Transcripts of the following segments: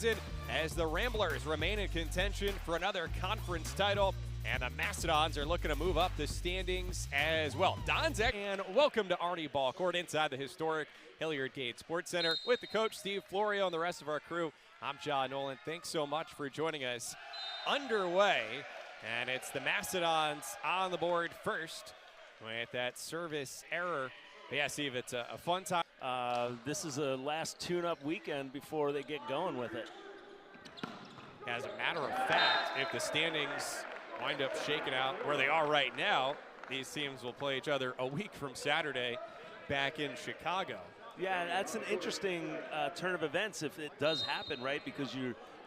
season as the Ramblers remain in contention for another conference title, and the Mastodons are looking to move up the standings as well. And welcome to Arnie Ball Court inside the historic Hilliard Gate Sports Center with the coach Steve Florio and the rest of our crew. I'm John Nolan. Thanks so much for joining us. Underway, and it's the Mastodons on the board first with that service error. But yeah, Steve, it's a fun time. This is a last tune-up weekend before they get going with it. As a matter of fact, if the standings wind up shaking out where they are right now, these teams will play each other a week from Saturday back in Chicago. Yeah, that's an interesting turn of events if it does happen, right? Because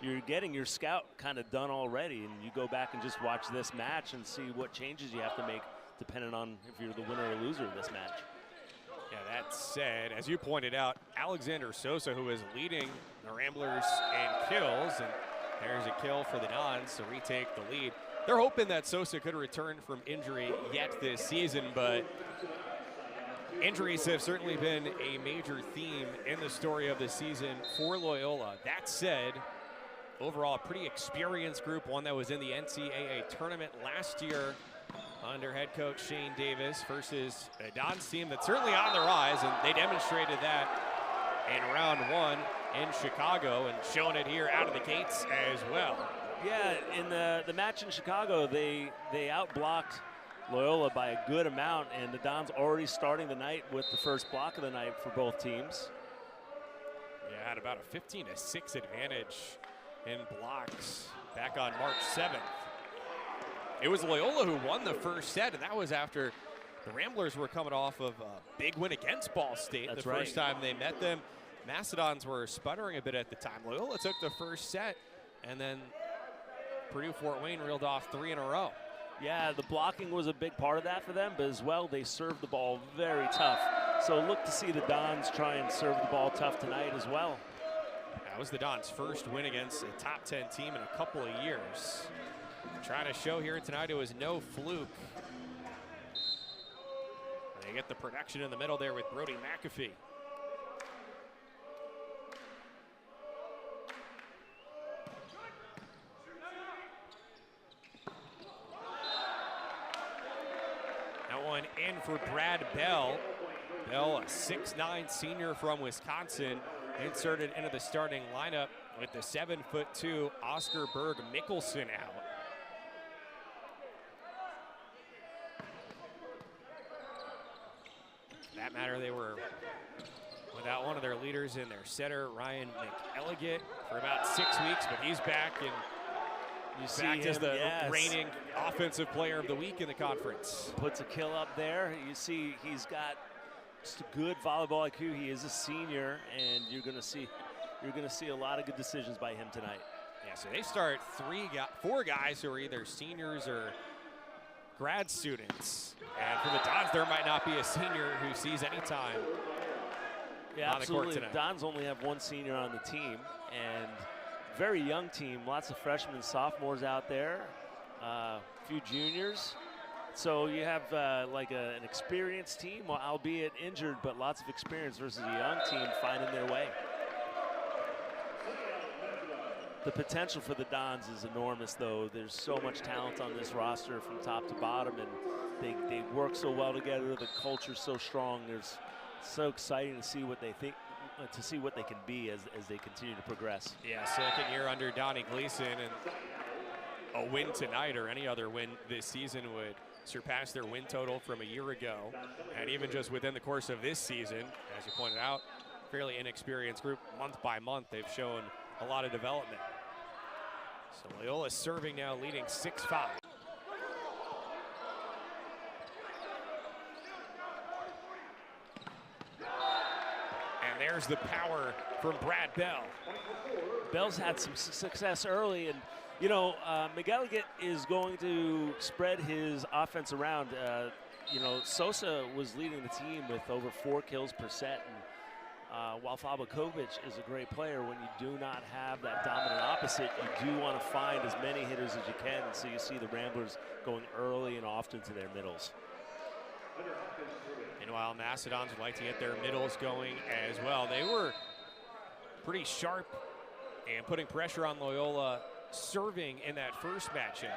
you're getting your scout kind of done already, and you go back and just watch this match and see what changes you have to make depending on if you're the winner or loser of this match. Yeah, that said, as you pointed out, Alexander Sosa, who is leading the Ramblers in kills, and there's a kill for the Dons to retake the lead. They're hoping that Sosa could return from injury yet this season, but injuries have certainly been a major theme in the story of the season for Loyola. That said, overall, a pretty experienced group, one that was in the NCAA tournament last year under head coach Shane Davis versus a Dons team that's certainly on the rise, and they demonstrated that in round one in Chicago and shown it here out of the gates as well. Yeah, in the match in Chicago, they outblocked Loyola by a good amount, and the Dons already starting the night with the first block of the night for both teams. Yeah, had about a 15-6 advantage in blocks back on March 7th. It was Loyola who won the first set, and that was after the Ramblers were coming off of a big win against Ball State. That's the right. First time they met them. Mastodons were sputtering a bit at the time. Loyola took the first set, and then Purdue Fort Wayne reeled off 3 in a row. Yeah, the blocking was a big part of that for them, but as well, they served the ball very tough. So look to see the Dons try and serve the ball tough tonight as well. That was the Dons' first win against a top 10 team in a couple of years. Trying to show here tonight it was no fluke. They get the production in the middle there with Brody McAfee. That one in for Brad Bell. Bell, a 6'9" senior from Wisconsin, inserted into the starting lineup with the 7'2" Oscar Berg Mickelson out. For that matter, they were without one of their leaders in their setter, Ryan McElligott, for about 6 weeks, but he's back, and You see back him, as the yes. reigning offensive player of the week in the conference. Puts a kill up there. You see he's got just a good volleyball IQ. He is a senior, and you're going to see a lot of good decisions by him tonight. Yeah, so they start 4 guys who are either seniors or grad students. And for the Dons, there might not be a senior who sees any time Yeah, on the court absolutely. tonight. The Dons only have 1 senior on the team, and very young team. Lots of freshmen and sophomores out there, a few juniors. So you have like an experienced team, albeit injured, but lots of experience versus a young team finding their way. The potential for the Dons is enormous, though. There's so much talent on this roster from top to bottom, and they work so well together. The culture's so strong. It's so exciting to see what they think, to see what they can be as they continue to progress. Yeah, second year under Donnie Gleason, and a win tonight or any other win this season would surpass their win total from a year ago. And even just within the course of this season, as you pointed out, fairly inexperienced group, month by month, they've shown a lot of development. So Loyola serving now, leading 6-5. And there's the power from Brad Bell. Bell's had some success early, and you know, McElligott is going to spread his offense around. You know, Sosa was leading the team with over 4 kills per set, and while Fabakovic is a great player, when you do not have that dominant opposite, you do want to find as many hitters as you can, so you see the Ramblers going early and often to their middles. Meanwhile, Mastodons would like to get their middles going as well. They were pretty sharp and putting pressure on Loyola serving in that first matchup.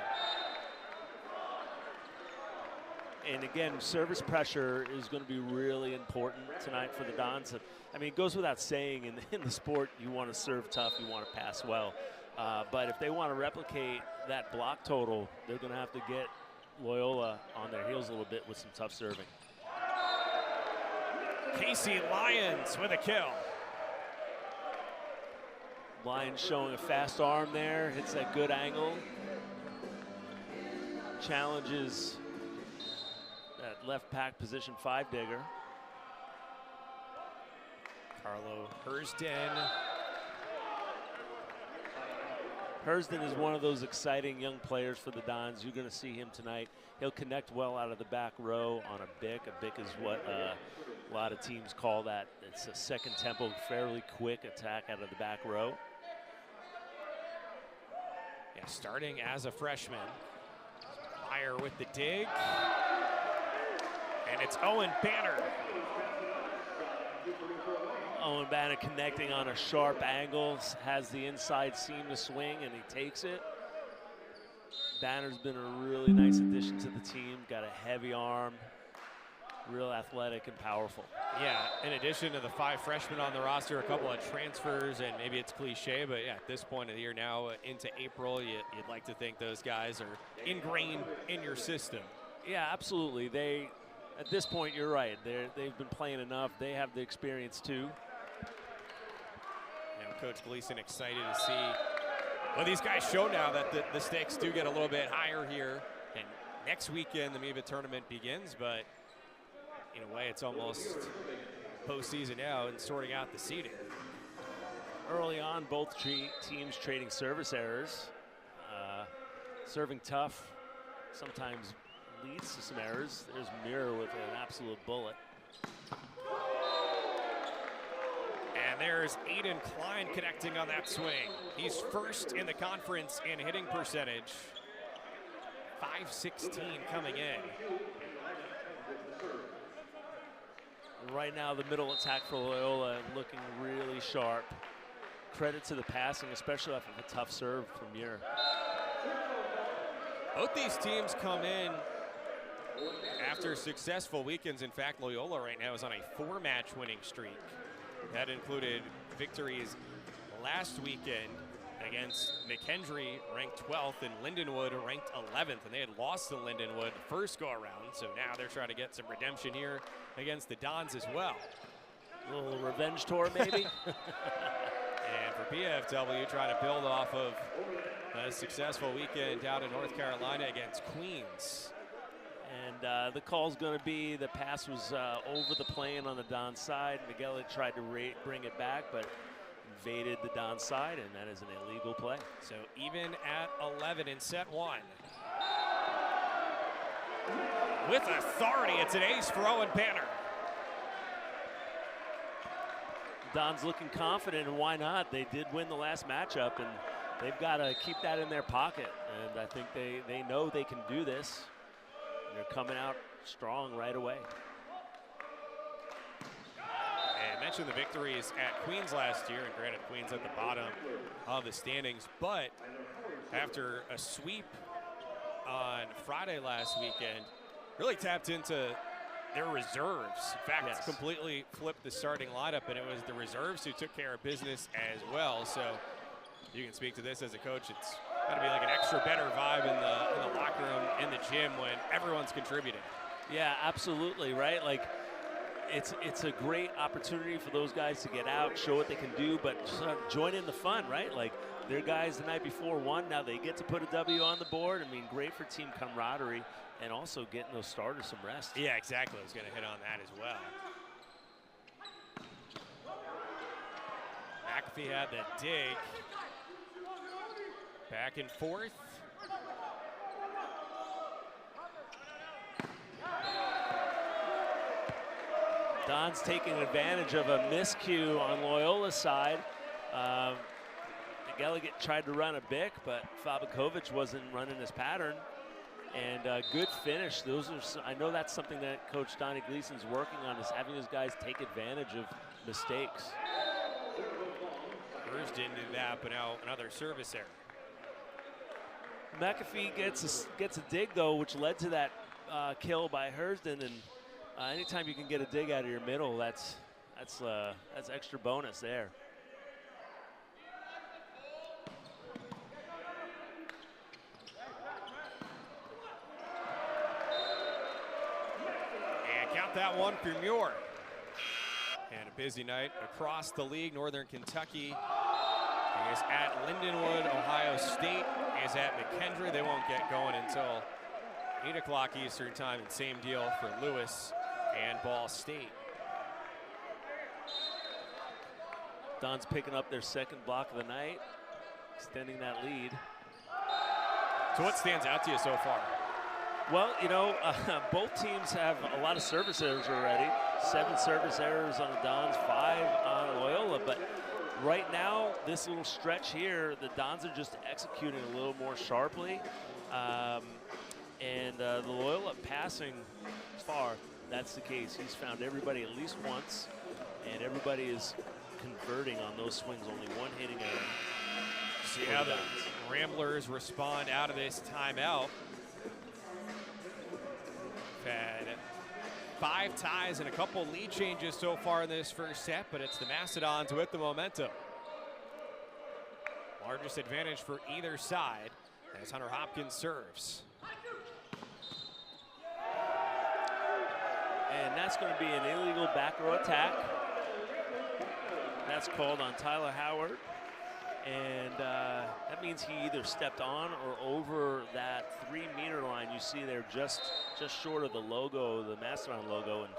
And again, service pressure is going to be really important tonight for the Dons. I mean, it goes without saying in the sport, you want to serve tough, you want to pass well. But if they want to replicate that block total, they're going to have to get Loyola on their heels a little bit with some tough serving. Casey Lyons with a kill. Lyons showing a fast arm there, hits that good angle. Challenges that left pack position 5 digger. Carlo Hersden. Hersden is one of those exciting young players for the Dons. You're going to see him tonight. He'll connect well out of the back row on a bick. A bick is what a lot of teams call that. It's a second tempo, fairly quick attack out of the back row. Yeah, starting as a freshman. Meyer with the dig. And it's Owen Banner. Owen Banner connecting on a sharp angle, has the inside seam to swing, and he takes it. Banner's been a really nice addition to the team, got a heavy arm, real athletic and powerful. Yeah, in addition to the 5 freshmen on the roster, a couple of transfers, and maybe it's cliche, but yeah, at this point of the year now, into April, you'd like to think those guys are ingrained in your system. Yeah, absolutely. At this point, you're right. They've been playing enough. They have the experience too. Coach Gleason excited to see well these guys show now that the stakes do get a little bit higher here, and next weekend the MIVA tournament begins, but in a way it's almost postseason now and sorting out the seeding. Early on, both teams trading service errors. Serving tough sometimes leads to some errors. There's Mirror with an absolute bullet. And there's Aiden Klein connecting on that swing. He's first in the conference in hitting percentage. .516 coming in. Right now, the middle attack for Loyola looking really sharp. Credit to the passing, especially off of a tough serve from Muir. Both these teams come in after successful weekends. In fact, Loyola right now is on a 4-match winning streak. That included victories last weekend against McHenry, ranked 12th, and Lindenwood, ranked 11th. And they had lost to Lindenwood first go-around, so now they're trying to get some redemption here against the Dons as well. A little revenge tour, maybe? And for PFW, trying to build off of a successful weekend down in North Carolina against Queens. And the call's going to be the pass was over the plane on the Don side. Miguel tried to bring it back, but invaded the Don side, and that is an illegal play. So even at 11 in set 1. With authority, it's an ace for Owen Banner. Don's looking confident, and why not? They did win the last matchup, and they've got to keep that in their pocket. And I think they know they can do this. They're coming out strong right away. And I mentioned the victories at Queens last year, and granted Queens at the bottom of the standings, but after a sweep on Friday last weekend, really tapped into their reserves. In fact, Yes. completely flipped the starting lineup, and it was the reserves who took care of business as well. So you can speak to this as a coach. It's got to be like an extra better vibe in the locker room, in the gym, when everyone's contributing. Yeah, absolutely, right? Like, it's a great opportunity for those guys to get out, show what they can do, but join in the fun, right? Like, their guys the night before won, now they get to put a W on the board. I mean, great for team camaraderie, and also getting those starters some rest. Yeah, exactly. I was going to hit on that as well. McAfee had the dig. Back and forth. Don's taking advantage of a miscue on Loyola's side. Gallagher tried to run a bick, but Fabakovic wasn't running his pattern. And good finish. I know that's something that Coach Donnie Gleason's working on, is having his guys take advantage of mistakes. Hersden did that, but now another service error. McAfee gets a dig though, which led to that kill by Hersden. And anytime you can get a dig out of your middle, that's extra bonus there. And count that one for Muir. And a busy night across the league. Northern Kentucky is at Lindenwood. Ohio State is at McKendree. They won't get going until 8 o'clock Eastern time, and same deal for Lewis and Ball State. Don's picking up their second block of the night, extending that lead. So what stands out to you so far? Well, you know, both teams have a lot of service errors already. 7 service errors on the Dons, 5 on Loyola. But right now, this little stretch here, the Dons are just executing a little more sharply. And the Loyola passing far, that's the case. He's found everybody at least once, and everybody is converting on those swings, only one hitting error. See how the Ramblers respond out of this timeout. Had 5 ties and a couple lead changes so far in this first set, but it's the Macedons with the momentum. Largest advantage for either side as Hunter Hopkins serves. And that's going to be an illegal back row attack. That's called on Tyler Howard. And that means he either stepped on or over that 3-meter line you see there, just short of the logo, the Macedon logo. And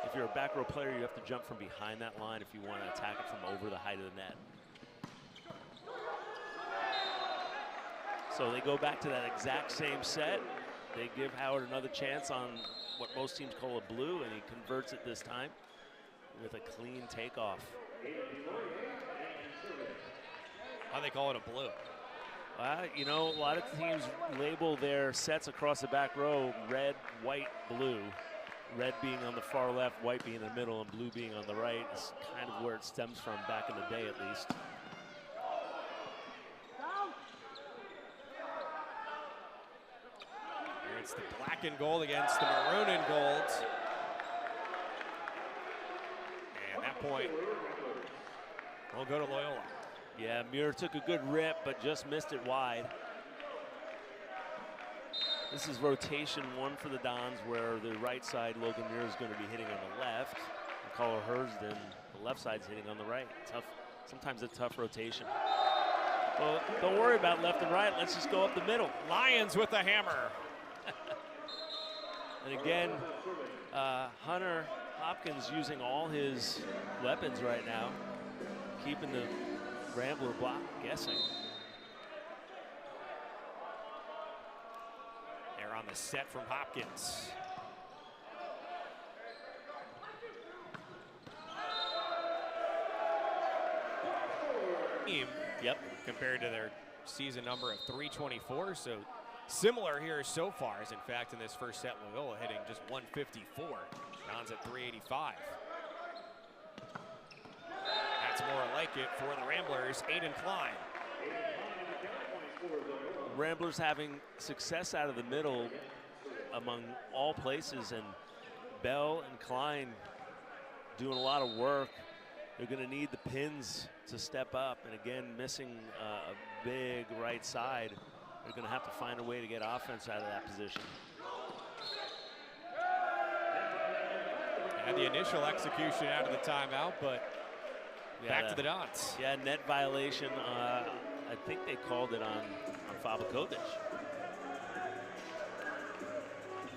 if you're a back row player, you have to jump from behind that line if you want to attack it from over the height of the net. So they go back to that exact same set. They give Howard another chance on what most teams call a blue, and he converts it this time with a clean takeoff. How they call it a blue? You know, a lot of teams label their sets across the back row red, white, blue. Red being on the far left, white being in the middle, and blue being on the right. It's kind of where it stems from back in the day, at least. Here it's the black and gold against the maroon and gold. And that point will go to Loyola. Yeah, Muir took a good rip, but just missed it wide. This is rotation 1 for the Dons, where the right side, Logan Muir, is going to be hitting on the left. And Caller Hersden, the left side's hitting on the right. Tough, sometimes a tough rotation. Well, don't worry about left and right. Let's just go up the middle. Lions with the hammer. And again, Hunter Hopkins using all his weapons right now, keeping the Rambler block guessing. They're on the set from Hopkins. Yep. Compared to their season number of 324, so similar here so far. As in fact, in this first set, Loyola hitting just 154. Dons at 385. That's more like it for the Ramblers. Aiden Klein. Ramblers having success out of the middle among all places, and Bell and Klein doing a lot of work. They're going to need the pins to step up, and again, missing a big right side. They're going to have to find a way to get offense out of that position. And the initial execution out of the timeout, but back to the Dons. Yeah, net violation. I think they called it on Fabakovic.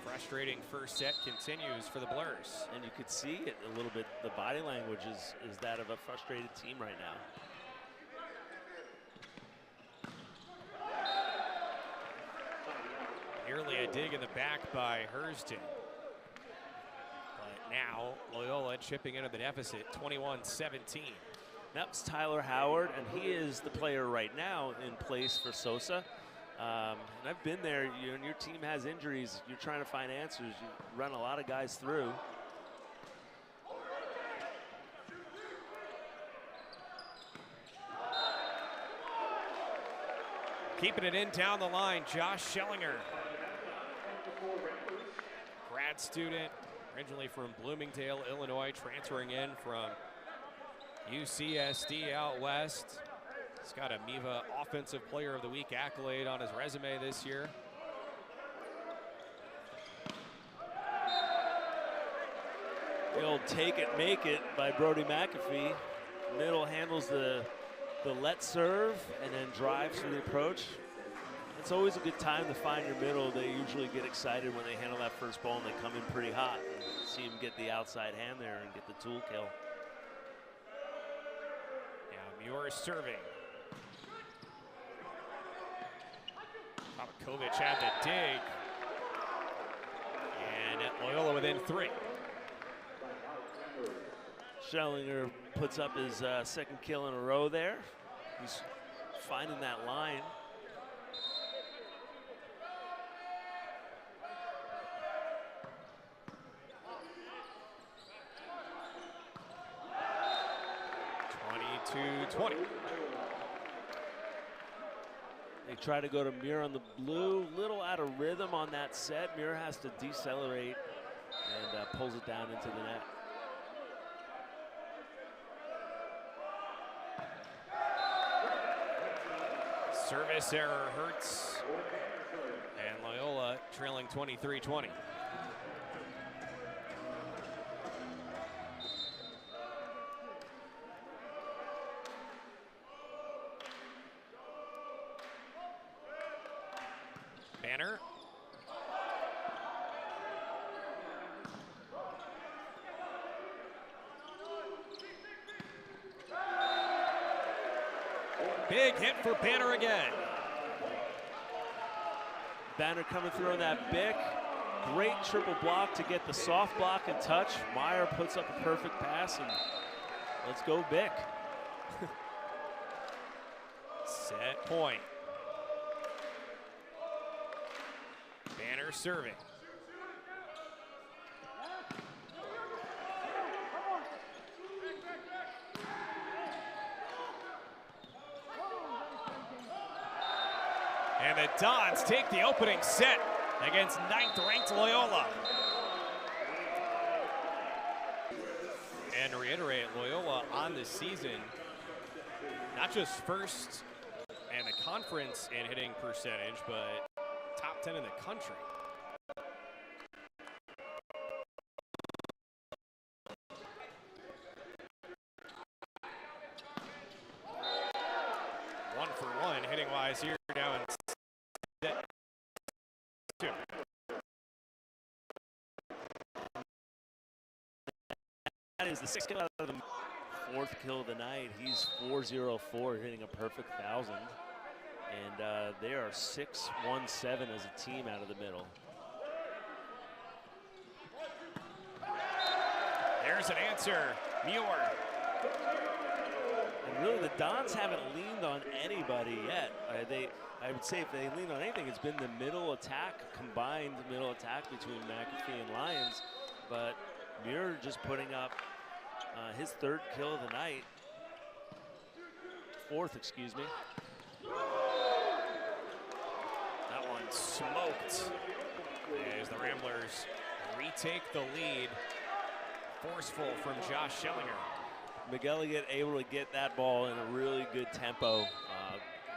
Frustrating first set continues for the Blurs. And you could see it a little bit. The body language is that of a frustrated team right now. Nearly a dig in the back by Hersden. But now Loyola chipping into the deficit, 21-17. That's Tyler Howard, and he is the player right now in place for Sosa. And I've been there. When your team has injuries, you're trying to find answers. You run a lot of guys through. Keeping it in down the line, Josh Schellinger. Grad student, originally from Bloomingdale, Illinois, transferring in from UCSD out west. He's got a MIVA Offensive Player of the Week accolade on his resume this year. The old take it, make it by Brody McAfee. Middle handles the let serve and then drives for the approach. It's always a good time to find your middle. They usually get excited when they handle that first ball and they come in pretty hot. And see him get the outside hand there and get the tool kill. Yeah, Muir is serving. Kovic had the dig. And Loyola within 3. Schellinger puts up his second kill in a row there. He's finding that line. To 20. They try to go to Muir on the blue, little out of rhythm on that set. Muir has to decelerate and pulls it down into the net. Service error hurts, and Loyola trailing 23-20. Banner. Big hit for Banner again. Banner coming through on that Bick. Great triple block to get the soft block and touch. Meyer puts up a perfect pass, and let's go Bick. Set point. Banner serving. And the Dons take the opening set against 9th-ranked Loyola. And to reiterate, Loyola on the season, not just first in the conference in hitting percentage, but top 10 in the country. One for one hitting wise here now in set 2. That is the 6th kill out of the 4th kill of the night. He's 404, hitting a perfect 1,000. And they are 6-1-7 as a team out of the middle. There's an answer, Muir. And really, the Dons haven't leaned on anybody yet. I would say if they leaned on anything, it's been the middle attack, combined middle attack between McAfee and Lyons. But Muir just putting up his 3rd kill of the night. 4th, excuse me. That one smoked as the Ramblers retake the lead. Forceful from Josh Schellinger. McElligott able to get that ball in a really good tempo,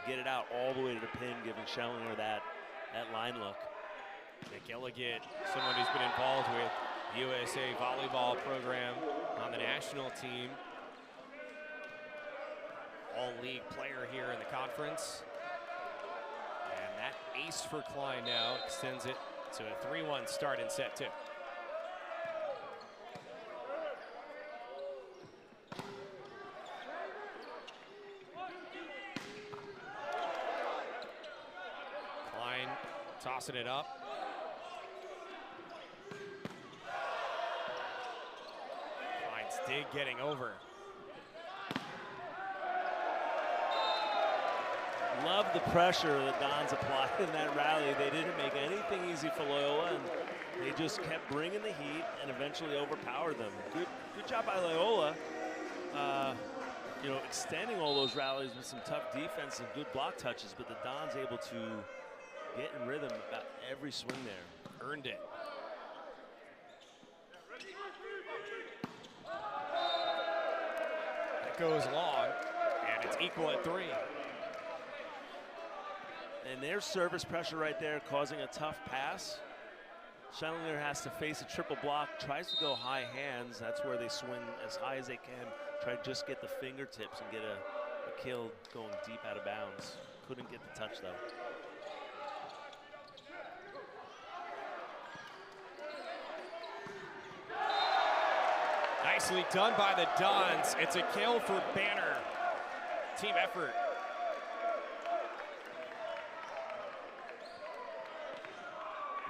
get it out all the way to the pin, giving Schellinger that line look. McElligott, someone who's been involved with the USA Volleyball program on the national team. All-league player here in the conference. And that ace for Klein now extends it to a 3-1 start in set 2. Klein tossing it up. Klein's dig getting over. Love the pressure that Dons applied in that rally. They didn't make anything easy for Loyola, and they just kept bringing the heat and eventually overpowered them. Good job by Loyola. you know, extending all those rallies with some tough defense and good block touches, but the Don's able to get in rhythm about every swing there. Earned it. That goes long, and it's equal at 3. And there's service pressure right there, causing a tough pass. Schellinger has to face a triple block, tries to go high hands. That's where they swing as high as they can. Try to just get the fingertips and get a kill going deep out of bounds. Couldn't get the touch, though. Nicely done by the Dons. It's a kill for Banner. Team effort.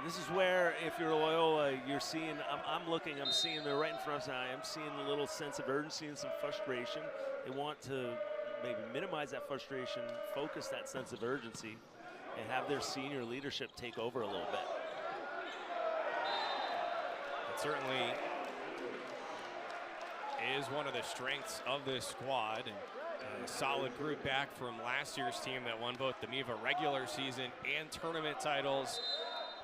This is where, if you're Loyola, you're seeing, I'm seeing they're right in front of us. I'm seeing a little sense of urgency and some frustration. They want to maybe minimize that frustration, focus that sense of urgency, and have their senior leadership take over a little bit. It certainly is one of the strengths of this squad, and a solid group back from last year's team that won both the MIVA regular season and tournament titles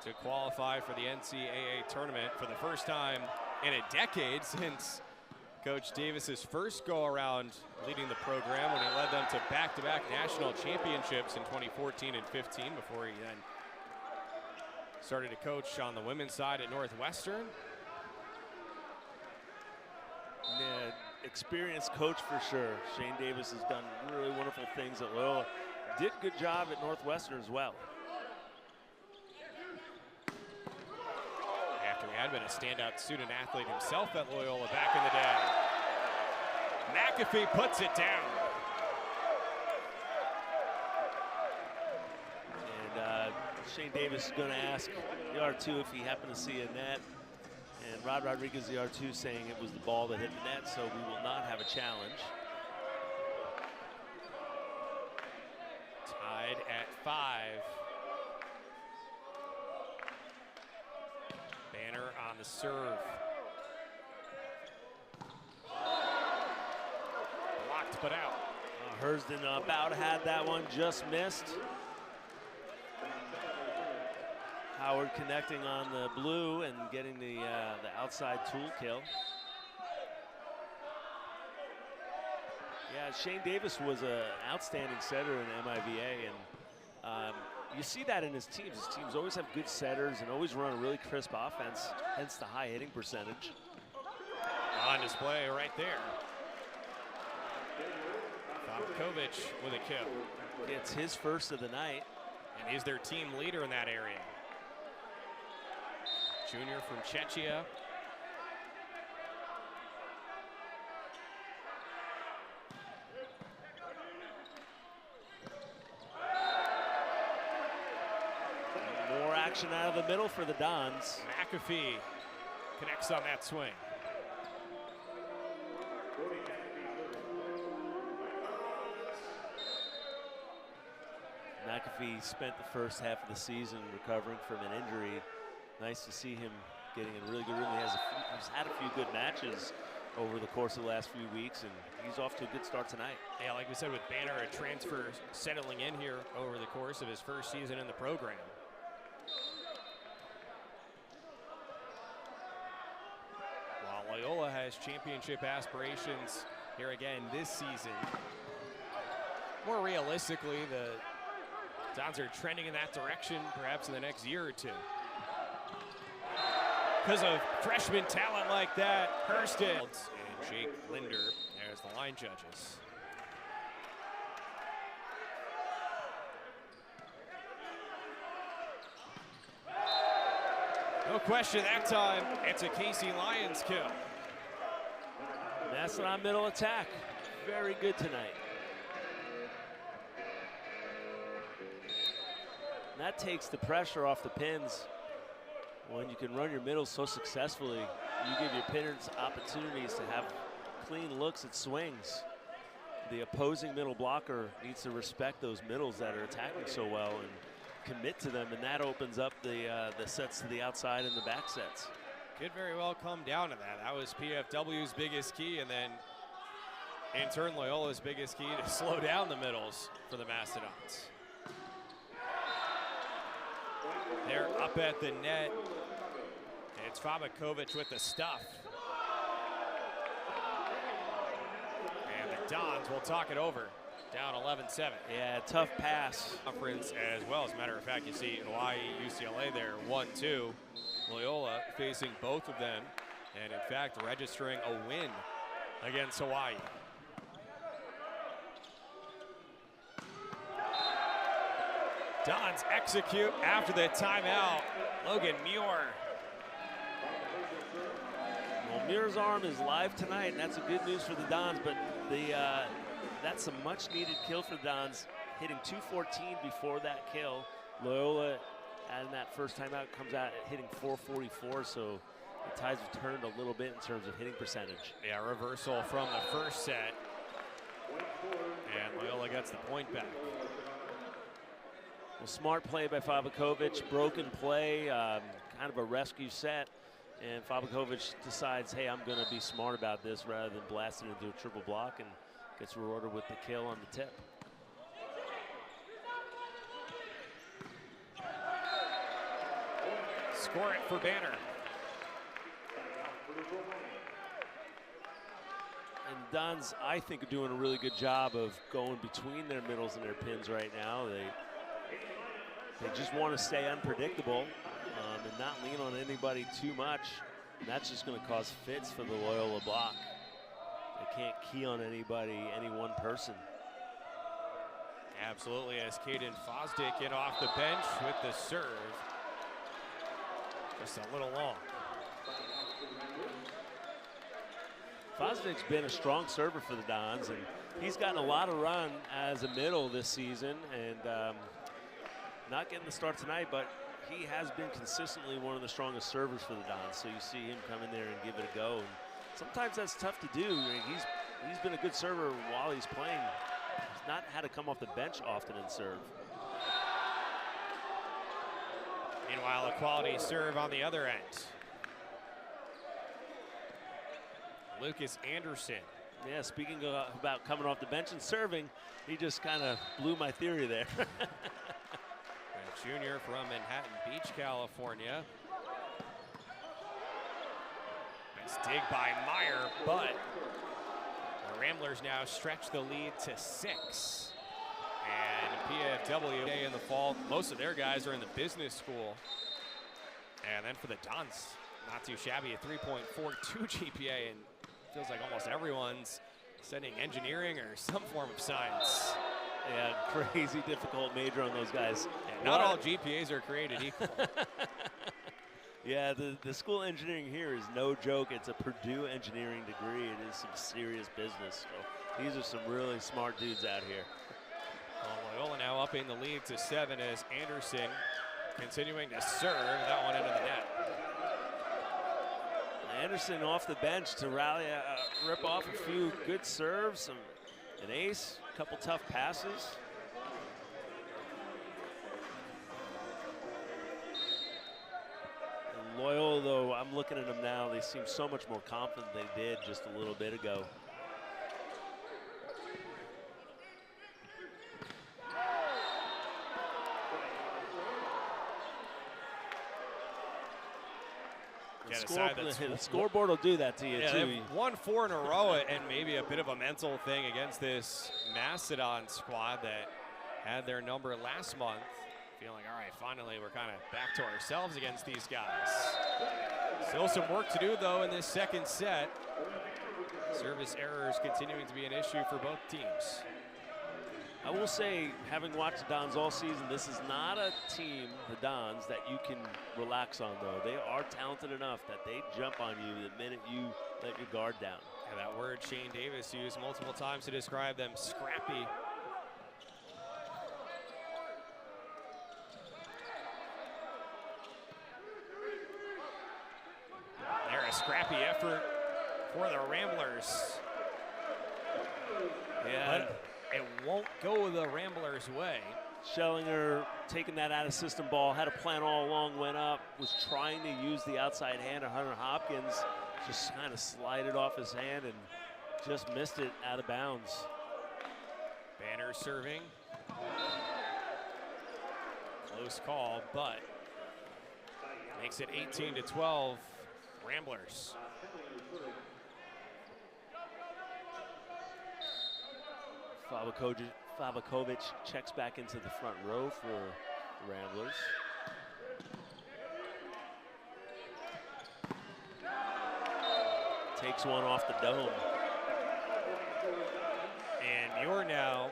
to qualify for the NCAA tournament for the first time in a decade since Coach Davis's first go-around leading the program when he led them to back-to-back national championships in 2014 and 15 before he then started to coach on the women's side at Northwestern. Yeah, experienced coach for sure. Shane Davis has done really wonderful things at Loyola. Did a good job at Northwestern as well. After he had been a standout student athlete himself at Loyola back in the day. McAfee puts it down. And Shane Davis is going to ask the R2 if he happened to see a net. And Rod Rodriguez, the R2, saying it was the ball that hit the net, so we will not have a challenge. Tied at 5. Banner on the serve. Blocked but out. Hersden about had that one, just missed. Howard connecting on the blue and getting the outside tool kill. Yeah, Shane Davis was an outstanding setter in MIVA, and you see that in his teams. His teams always have good setters and always run a really crisp offense, hence the high hitting percentage. On display right there. Fabkovic with a kill. It's his first of the night. And he's their team leader in that area. Junior from Czechia. More action out of the middle for the Dons. McAfee connects on that swing. McAfee spent the first half of the season recovering from an injury. Nice to see him getting in really good rhythm. He's had a few good matches over the course of the last few weeks, and he's off to a good start tonight. Yeah, like we said with Banner, a transfer settling in here over the course of his first season in the program. While Loyola has championship aspirations here again this season, more realistically, the Dons are trending in that direction perhaps in the next year or two. Because of freshman talent like that, Hurston and Jake Linder, there's the line judges. No question that time, it's a Casey Lyons kill. That's on middle attack. Very good tonight. And that takes the pressure off the pins. When you can run your middles so successfully, you give your pinners opportunities to have clean looks at swings. The opposing middle blocker needs to respect those middles that are attacking so well and commit to them, and that opens up the sets to the outside and the back sets. Could very well come down to that. That was PFW's biggest key, and then In turn, Loyola's biggest key to slow down the middles for the Mastodons. They're up at the net. It's Fabakovic with the stuff. And the Dons will talk it over. Down 11-7. Yeah, tough pass. Conference as well. As a matter of fact, you see Hawaii, UCLA there, 1-2. Loyola facing both of them. And in fact, registering a win against Hawaii. Dons execute after the timeout. Logan Muir. Well, Muir's arm is live tonight, and that's a good news for the Dons, but that's a much-needed kill for the Dons, hitting 214 before that kill. Loyola, in that first timeout, comes out hitting 444, so the tides have turned a little bit in terms of hitting percentage. Yeah, reversal from the first set. And Loyola gets the point back. Well, smart play by Fabakovic, broken play, kind of a rescue set. And Fabakovic decides, hey, I'm going to be smart about this rather than blasting into a triple block, and gets rewarded with the kill on the tip. Score it for Banner. And Dons, I think, are doing a really good job of going between their middles and their pins right now. They just want to stay unpredictable and not lean on anybody too much. And that's just going to cause fits for the Loyola block. They can't key on anybody, any one person. Absolutely, as Caden Fosdick get off the bench with the serve. Just a little long. Fosdick's been a strong server for the Dons, and he's gotten a lot of run as a middle this season, and not getting the start tonight, but he has been consistently one of the strongest servers for the Dons. So you see him come in there and give it a go. And sometimes that's tough to do. He's been a good server while he's playing. He's not had to come off the bench often and serve. Meanwhile, a quality serve on the other end. Lucas Anderson. Yeah, speaking about coming off the bench and serving, he just kind of blew my theory there. A junior from Manhattan Beach, California. Nice dig by Meyer, but the Ramblers now stretch the lead to 6. And PFW in the fall, most of their guys are in the business school. And then for the Dons, not too shabby, a 3.42 GPA, and feels like almost everyone's studying engineering or some form of science. Yeah, crazy difficult major on those guys. And not all GPAs are created equal. Yeah, the school engineering here is no joke. It's a Purdue engineering degree. It is some serious business. So these are some really smart dudes out here. Well, Loyola now upping the lead to 7 as Anderson continuing to serve that one into the net. Anderson off the bench to rally, rip off a few good serves, an ace, a couple tough passes. And Loyola, though, I'm looking at them now, they seem so much more confident than they did just a little bit ago. The scoreboard will do that to you, too. They've won 4 in a row, and maybe a bit of a mental thing against this Mastodon squad that had their number last month. Feeling, all right, finally, we're kind of back to ourselves against these guys. Still some work to do, though, in this second set. Service errors continuing to be an issue for both teams. I will say, having watched the Dons all season, this is not a team, the Dons, that you can relax on, though. They are talented enough that they jump on you the minute you let your guard down. And that word Shane Davis used multiple times to describe them, scrappy. There, a scrappy effort for the Ramblers. Yeah. But it won't go the Ramblers' way. Schellinger taking that out of system ball, had a plan all along, went up, was trying to use the outside hand of Hunter Hopkins, just kind of slide it off his hand and Just missed it out of bounds. Banner serving. Close call, but makes it 18-12, Ramblers. Fabakovic checks back into the front row for Ramblers. Takes one off the dome. And Muir now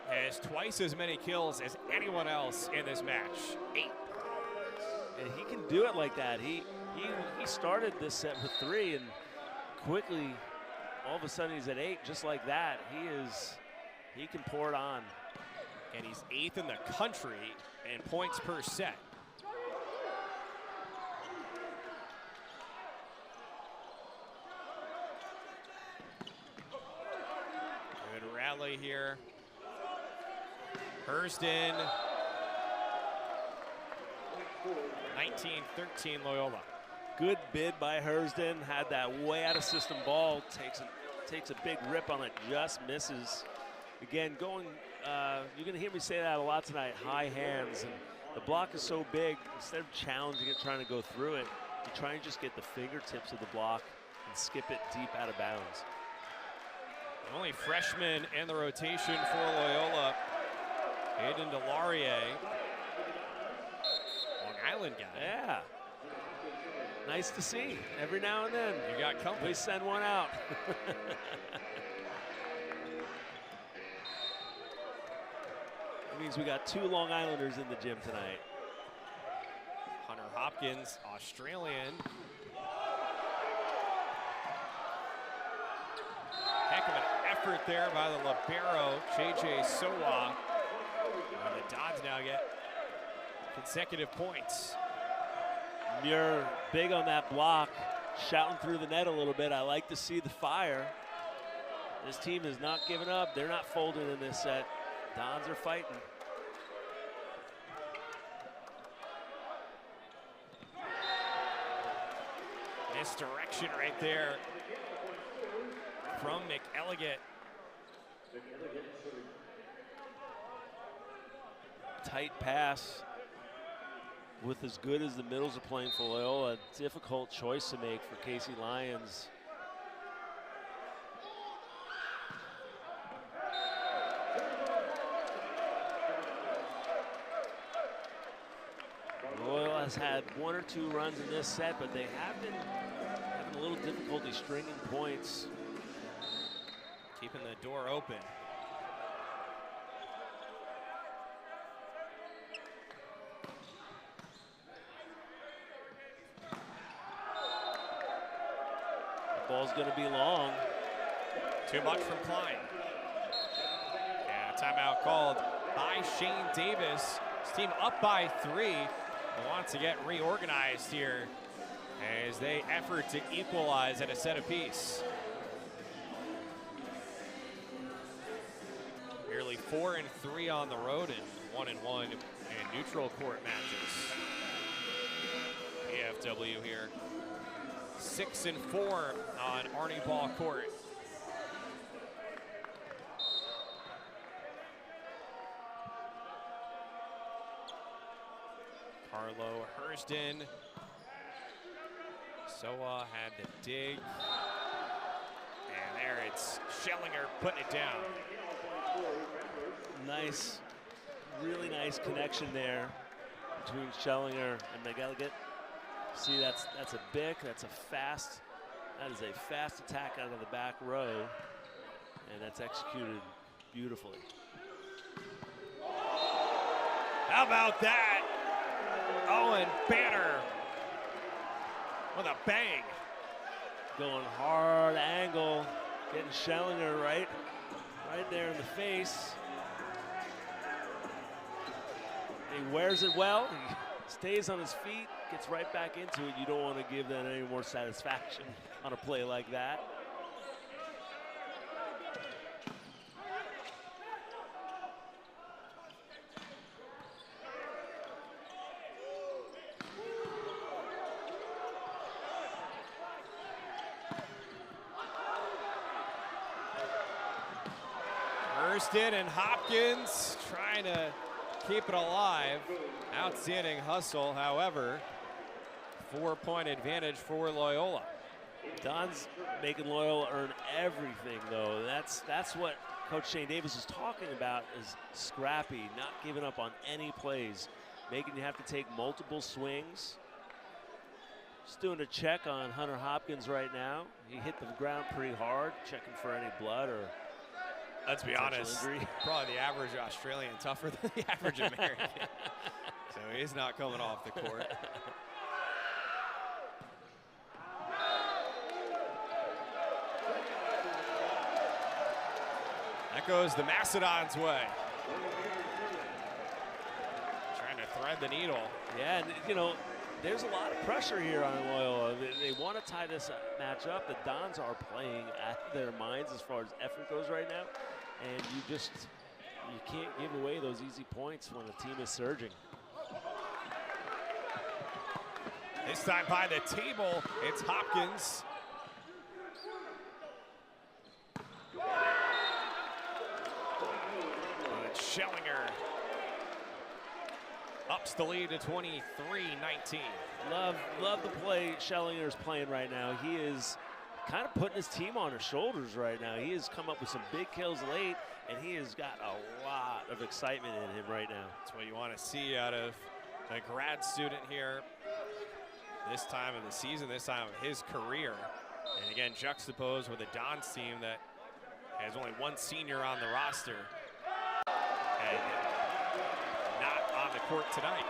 has twice as many kills as anyone else in this match. 8. And he can do it like that. He started this set with 3, and quickly, all of a sudden, he's at 8, just like that. He can pour it on. And he's 8th in the country in points per set. Good rally here. Hurston, 19-13 Loyola. Good bid by Hurston. Had that way out of system ball. Takes a big rip on it, just misses. Again, you're gonna hear me say that a lot tonight, high hands. And the block is so big, instead of challenging it, trying to go through it, you try and just get the fingertips of the block and skip it deep out of bounds. The only freshman in the rotation for Loyola, Hayden Delaurier. Long Island guy. Yeah. Nice to see. Every now and then. You got company. We send one out. It means we got 2 Long Islanders in the gym tonight. Hunter Hopkins, Australian. Heck of an effort there by the libero, JJ Sowa. And the Dons now get consecutive points. Muir big on that block, shouting through the net a little bit. I like to see the fire. This team is not giving up. They're not folding in this set. Dons are fighting. Misdirection right there from McElligott. Tight pass with as good as the middles are playing for Loyola. Difficult choice to make for Casey Lyons. Loyola has had 1 or 2 runs in this set, but they have been having a little difficulty stringing points. Keeping the door open. Ball's going to be long. Too much from Klein. And a timeout called by Shane Davis. His team up by 3. Wants to get reorganized here as they effort to equalize at a set apiece. Nearly 4 and 3 on the road and 1 and 1 in neutral court matches. AFW here. 6 and 4 on Arnie Ball Court. Carlo Hurston. Soa had the dig. And there it's Schellinger putting it down. Nice, really nice connection there between Schellinger and McElligott. See, that's a bick, that is a fast attack out of the back row, and that's executed beautifully. How about that? Owen Banner with a bang. Going hard angle, getting Schellinger right there in the face. He wears it well, he stays on his feet, gets right back into it. You don't want to give them any more satisfaction on a play like that. Kirsten and Hopkins trying to keep it alive. Outstanding hustle, however. 4-point advantage for Loyola. Don's making Loyola earn everything, though. That's what Coach Shane Davis is talking about, is scrappy, not giving up on any plays, making you have to take multiple swings. Just doing a check on Hunter Hopkins right now. He hit the ground pretty hard, checking for any blood or let's be honest, injury. Probably the average Australian tougher than the average American. So he's not coming off the court. That goes the Macedon's way. Trying to thread the needle. Yeah, and you know, there's a lot of pressure here on Loyola. They want to tie this match up. The Dons are playing at their minds as far as effort goes right now. And you can't give away those easy points when the team is surging. This time by the table, it's Hopkins. But Schellinger ups the lead to 23-19. Love the play Schellinger is playing right now. He is kind of putting his team on his shoulders right now. He has come up with some big kills late, and he has got a lot of excitement in him right now. That's what you want to see out of a grad student here this time of the season, this time of his career. And again, juxtaposed with a Dons team that has only one senior on the roster and not on the court tonight.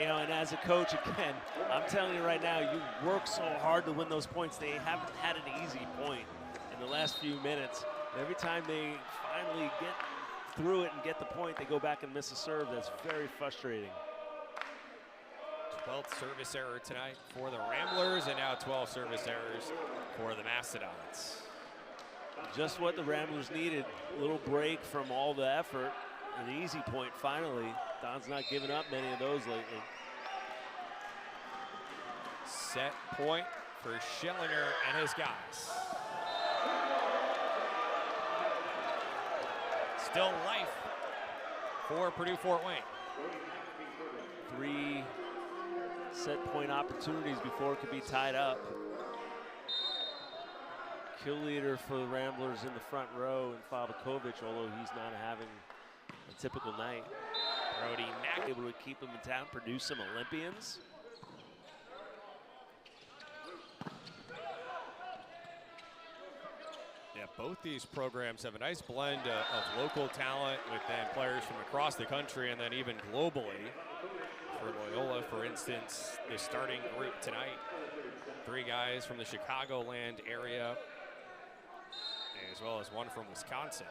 You know, and as a coach, again, I'm telling you right now, you work so hard to win those points. They haven't had an easy point in the last few minutes. Every time they finally get through it and get the point, they go back and miss a serve. That's very frustrating. 12th service error tonight for the Ramblers, and now 12 service errors for the Macedons. Just what the Ramblers needed. A little break from all the effort. An easy point finally. Don's not giving up many of those lately. Set point for Schellinger and his guys. Still life for Purdue Fort Wayne. 3 set point opportunities before it could be tied up. Kill leader for the Ramblers in the front row, and Fabakovic, although he's not having a typical night. Brody Mack able to keep them in town, produce some Olympians. Yeah, both these programs have a nice blend of local talent with then players from across the country and then even globally. For Loyola, for instance, the starting group tonight, 3 guys from the Chicagoland area, as well as 1 from Wisconsin.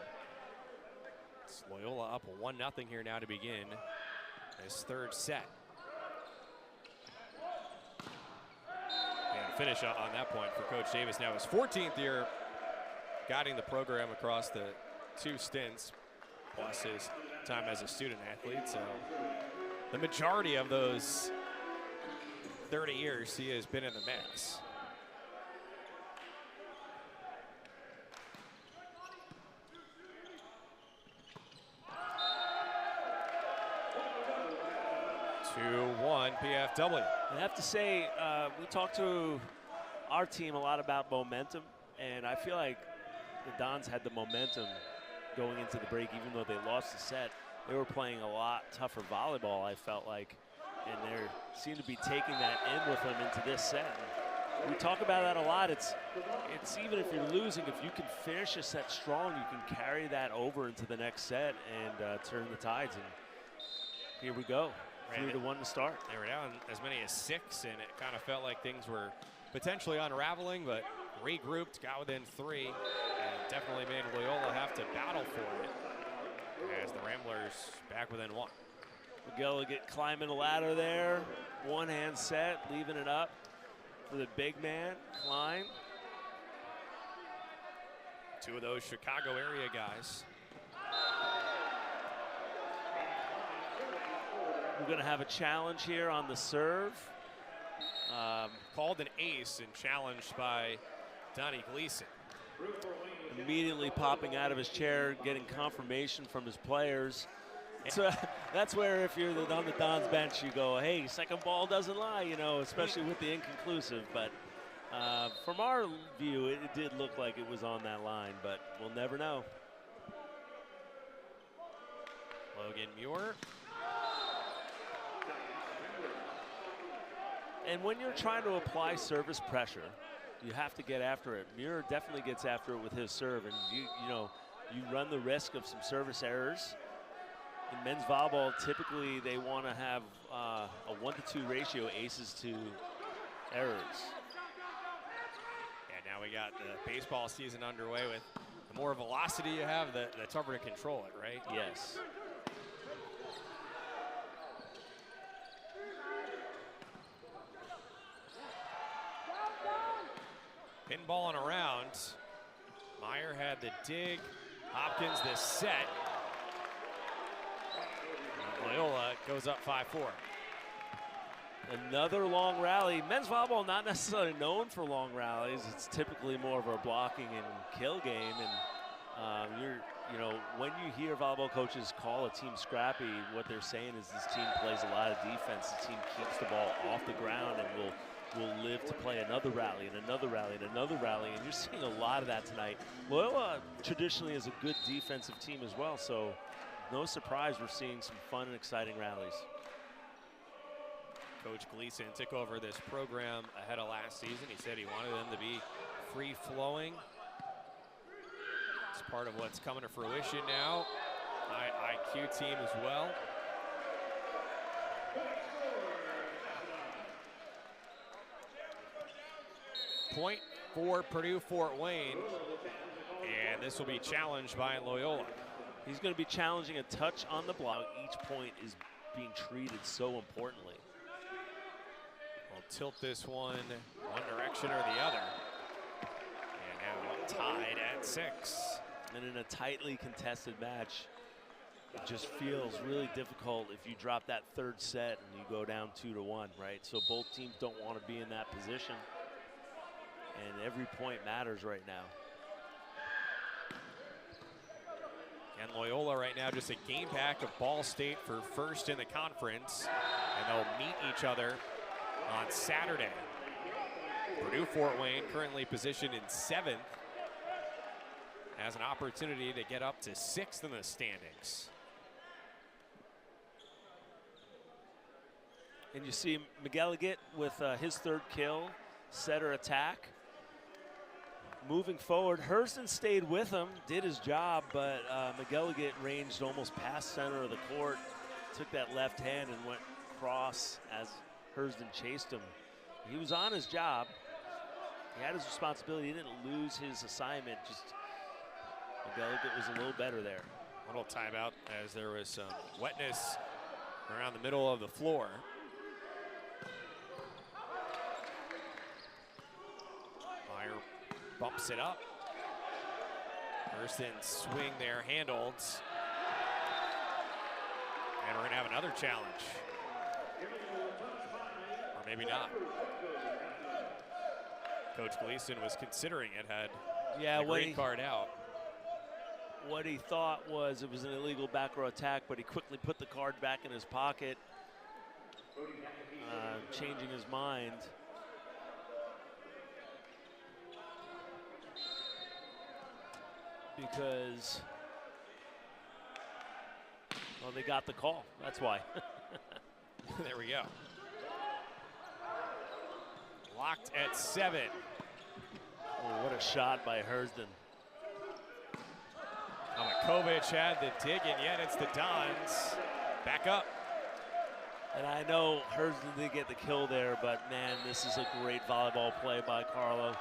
It's Loyola up 1-0 here now to begin this 3rd set. And finish on that point for Coach Davis. Now his 14th year guiding the program across the 2 stints, plus his time as a student athlete. So the majority of those 30 years he has been in the mix. PFW. I have to say, we talked to our team a lot about momentum, and I feel like the Dons had the momentum going into the break, even though they lost the set. They were playing a lot tougher volleyball, I felt like, and they seem to be taking that in with them into this set. And we talk about that a lot. It's even if you're losing, if you can finish a set strong, you can carry that over into the next set and turn the tides. And here we go. 3-1 to start. They were down as many as 6, and it kind of felt like things were potentially unraveling, but regrouped, got within 3, and definitely made Loyola have to battle for it as the Ramblers back within 1. McGilligan climbing a ladder there. One-hand set, leaving it up for the big man, Klein. 2 of those Chicago area guys. We're going to have a challenge here on the serve. Called an ace and challenged by Donnie Gleason. immediately popping out of his chair, getting confirmation from his players. So that's where if you're on the Don's bench, you go, hey, second ball doesn't lie, you know, especially with the inconclusive. But from our view, it did look like it was on that line, but we'll never know. Logan Muir. And when you're trying to apply service pressure, you have to get after it. Muir definitely gets after it with his serve, and you know, you run the risk of some service errors. In men's volleyball, typically they want to have a 1-to-2 ratio, aces to errors. Yeah, now we got the baseball season underway. With the more velocity you have, the tougher to control it, right? Yes. Pinballing around. Meyer had the dig. Hopkins the set. Loyola goes up 5-4. Another long rally. Men's volleyball not necessarily known for long rallies. It's typically more of a blocking and kill game. And you know, when you hear volleyball coaches call a team scrappy, what they're saying is this team plays a lot of defense. The team keeps the ball off the ground and will live to play another rally and another rally and another rally. And you're seeing a lot of that tonight. Loyola traditionally is a good defensive team as well, so no surprise we're seeing some fun and exciting rallies. Coach Gleason took over this program ahead of last season. He said he wanted them to be free-flowing. It's part of what's coming to fruition now. High IQ team as well. Point for Purdue Fort Wayne, and this will be challenged by Loyola. He's going to be challenging a touch on the block. Each point is being treated so importantly. We'll tilt this one direction or the other. And now tied at 6. And in a tightly contested match, it just feels really difficult if you drop that third set and you go down 2-1, right? So both teams don't want to be in that position. And every point matters right now. And Loyola right now just a game back of Ball State for first in the conference. And they'll meet each other on Saturday. Purdue Fort Wayne currently positioned in 7th. Has an opportunity to get up to 6th in the standings. And you see McElligott with his third kill, setter attack. Moving forward, Hurston stayed with him, did his job, but McElligott ranged almost past center of the court, took that left hand and went cross as Hurston chased him. He was on his job. He had his responsibility. He didn't lose his assignment. Just McElligott was a little better there. A little timeout as there was some wetness around the middle of the floor. Meyer bumps it up. Hurston swing there handled. And we're gonna have another challenge. Or maybe not. Coach Gleason was considering it, had the green card out. What he thought was it was an illegal back row attack, but he quickly put the card back in his pocket, changing his mind. Because, well, they got the call. That's why. There we go. Locked at 7. Oh, what a shot by Hurston. Kovic had the dig, and yet it's the Dons. Back up. And I know Hurston did get the kill there, but man, this is a great volleyball play by Carlo.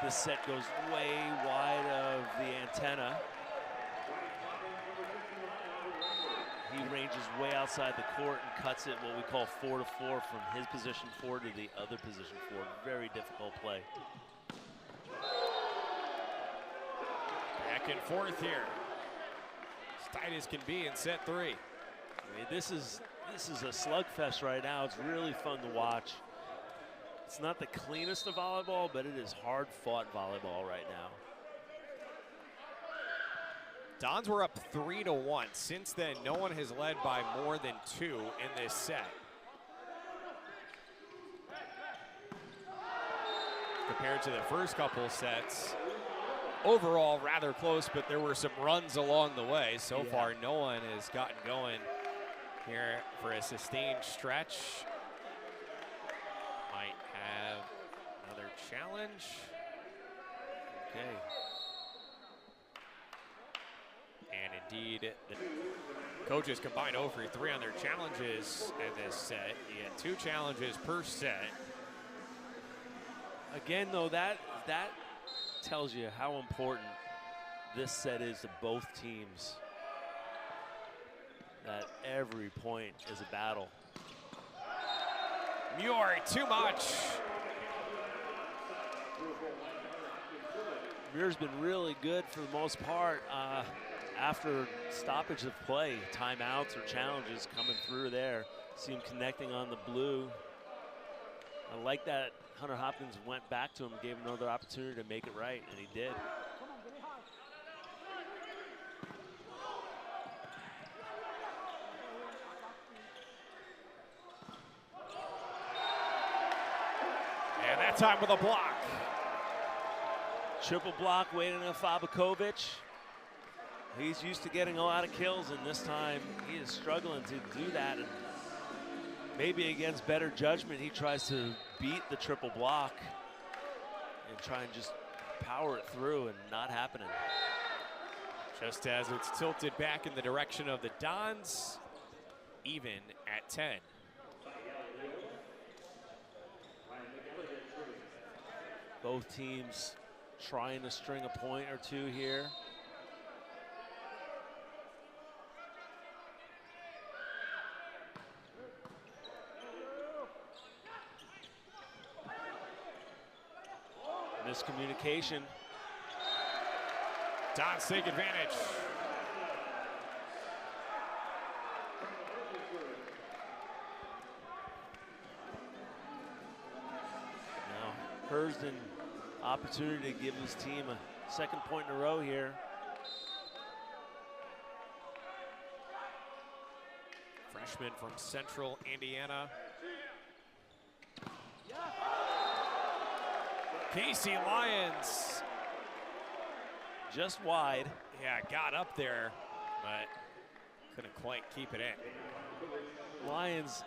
This set goes way wide of the antenna. He ranges way outside the court and cuts it what we call 4-4 from his position 4 to the other position 4. Very difficult play. Back and forth here. As tight as can be in set 3. I mean, this is a slugfest right now. It's really fun to watch. It's not the cleanest of volleyball, but it is hard-fought volleyball right now. Dons were up 3-1. Since then, no one has led by more than 2 in this set. Compared to the first couple sets, overall rather close, but there were some runs along the way. So far, no one has gotten going here for a sustained stretch. Might have another challenge. Okay. And indeed, the coaches combined 0 for 3 on their challenges in this set. You get 2 challenges per set. Again, though, that tells you how important this set is to both teams. That every point is a battle. Muir, too much. Muir's been really good for the most part after stoppage of play, timeouts or challenges coming through there. See him connecting on the blue. I like that Hunter Hopkins went back to him, gave him another opportunity to make it right, and he did. And that time with a block. Triple block waiting on Fabakovic. He's used to getting a lot of kills, and this time he is struggling to do that. And maybe against better judgment, he tries to beat the triple block and try and just power it through, and not happening. Just as it's tilted back in the direction of the Dons, even at 10. Both teams trying to string a point or two here. Miscommunication. Dons take advantage. Now, Hersden, opportunity to give his team a second point in a row here. Freshman from Central Indiana. Casey Lyons. Just wide. Yeah, got up there, but couldn't quite keep it in. Lyons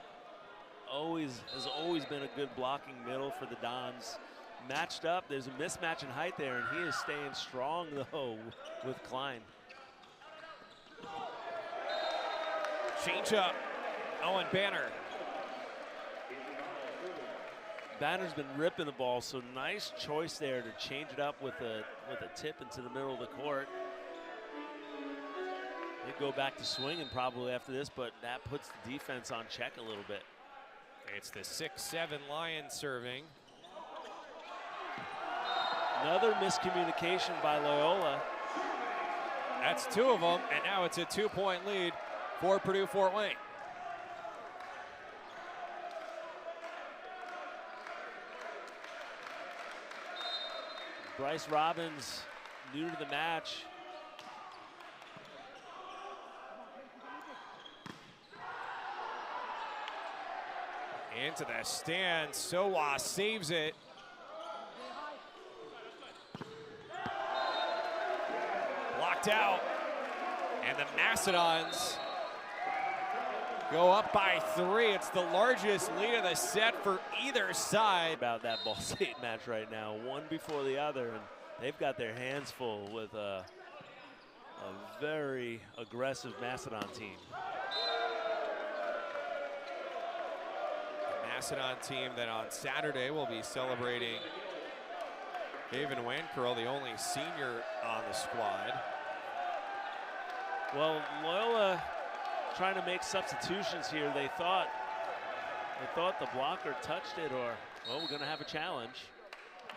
has always been a good blocking middle for the Dons. Matched up, there's a mismatch in height there, and he is staying strong though with Klein. Change up, Owen Banner. Banner's been ripping the ball, so nice choice there to change it up with a tip into the middle of the court. They go back to swinging probably after this, but that puts the defense on check a little bit. It's the 6'7" Lions serving. Another miscommunication by Loyola. That's 2 of them, and now it's a 2-point lead for Purdue Fort Wayne. Bryce Robbins, new to the match. Into the stand, Sowa saves it. Blocked out, and the Macedons go up by 3. It's the largest lead of the set for either side. About that Ball State match right now, one before the other, and they've got their hands full with a very aggressive Macedon team. The Macedon team that on Saturday will be celebrating Haven Wancurl, the only senior on the squad. Well, Loyola trying to make substitutions here. They thought the blocker touched it, or, well, we're going to have a challenge.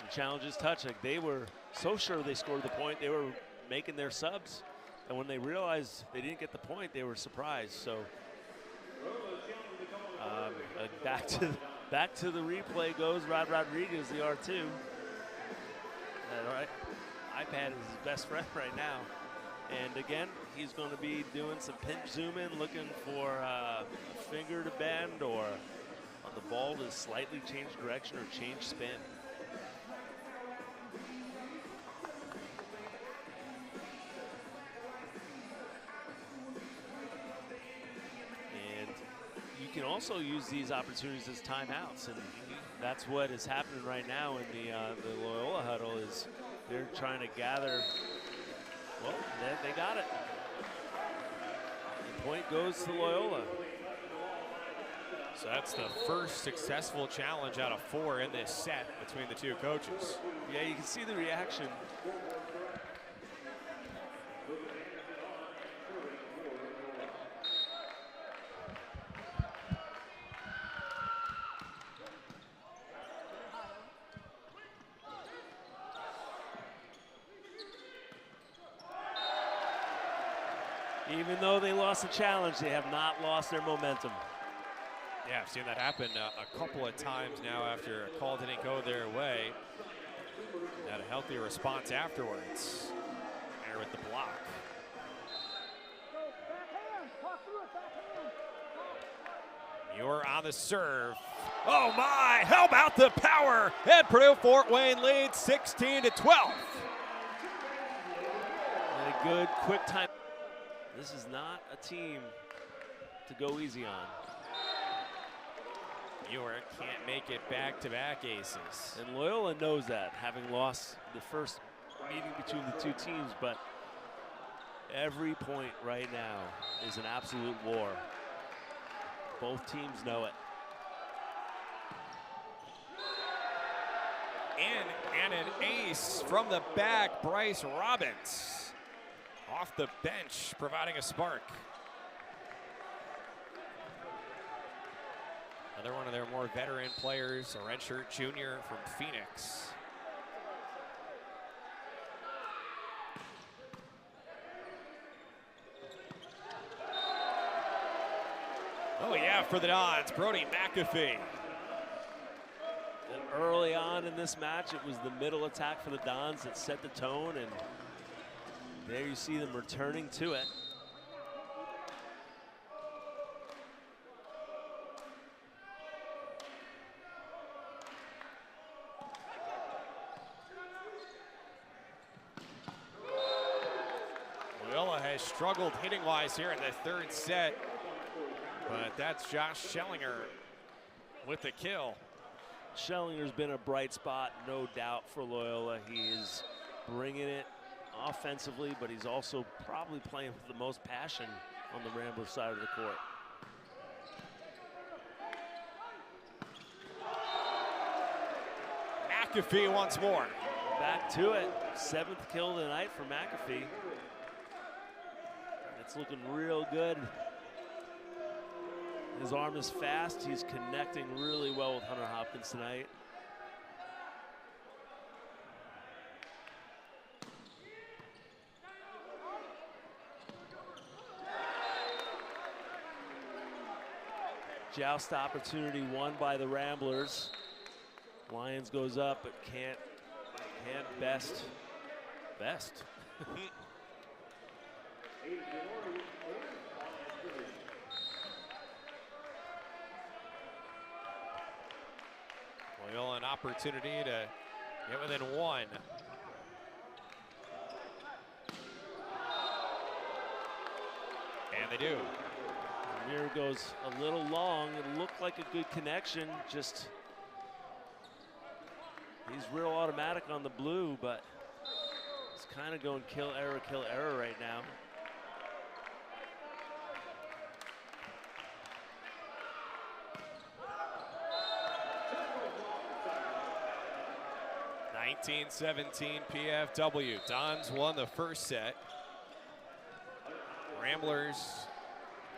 The challenge is touch. Like, they were so sure they scored the point, they were making their subs. And when they realized they didn't get the point, they were surprised. So back to the replay goes Rod Rodriguez, the R2. All right, iPad is his best friend right now. And again, he's going to be doing some pinch zoom in, looking for a finger to bend or on the ball to slightly change direction or change spin. And you can also use these opportunities as timeouts, and that's what is happening right now in the Loyola huddle. Is they're trying to gather. Well, they got it. The point goes to Loyola. So that's the first successful challenge out of 4 in this set between the two coaches. Yeah, you can see the reaction. Even though they lost the challenge, they have not lost their momentum. Yeah, I've seen that happen a couple of times now after a call didn't go their way. Had a healthy response afterwards. There with the block. Muir on the serve. Oh my, how about the power? And Purdue Fort Wayne leads 16-12. And a good quick time. This is not a team to go easy on. Muir can't make it back-to-back aces. And Loyola knows that, having lost the first meeting between the two teams, but every point right now is an absolute war. Both teams know it. And an ace from the back, Bryce Robbins. Off the bench, providing a spark. Another one of their more veteran players, a redshirt junior from Phoenix. Oh yeah, for the Dons, Brody McAfee. And early on in this match, it was the middle attack for the Dons that set the tone, and there you see them returning to it. Loyola has struggled hitting-wise here in the third set, but that's Josh Schellinger with the kill. Schellinger's been a bright spot, no doubt, for Loyola. He is bringing it offensively, but he's also probably playing with the most passion on the Rambler side of the court. McAfee once more. Back to it. 7th kill tonight for McAfee. It's looking real good. His arm is fast. He's connecting really well with Hunter Hopkins tonight. Joust opportunity won by the Ramblers. Lions goes up, but can't best. Loyola an opportunity to get within 1. And they do. Muir goes a little long. It looked like a good connection. Just he's real automatic on the blue, but he's kind of going kill error right now. (19-17) PFW. Dons won the first set. Ramblers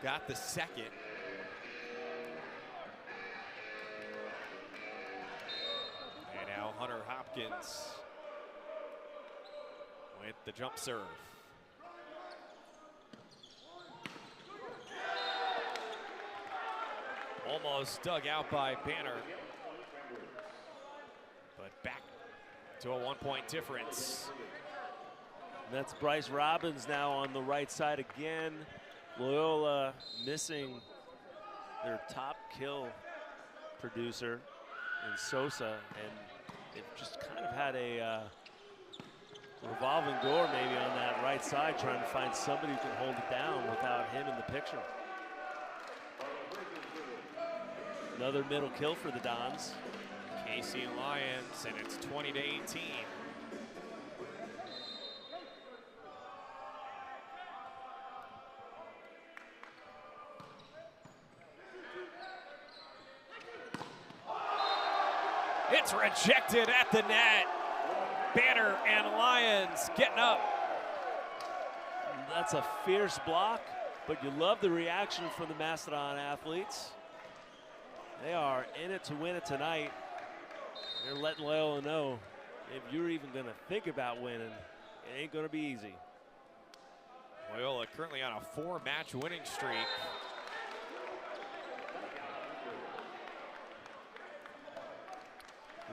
got the second. And now Hunter Hopkins with the jump serve. Almost dug out by Banner. But back to a 1-point difference. That's Bryce Robbins now on the right side again. Loyola missing their top kill producer in Sosa, and they've just kind of had a revolving door maybe on that right side, trying to find somebody who can hold it down without him in the picture. Another middle kill for the Dons. KC Lions, and it's 20-18. It's rejected at the net. Banner and Lions getting up. That's a fierce block, but you love the reaction from the Mastodon athletes. They are in it to win it tonight. They're letting Loyola know if you're even going to think about winning, it ain't going to be easy. Loyola currently on a 4-match winning streak.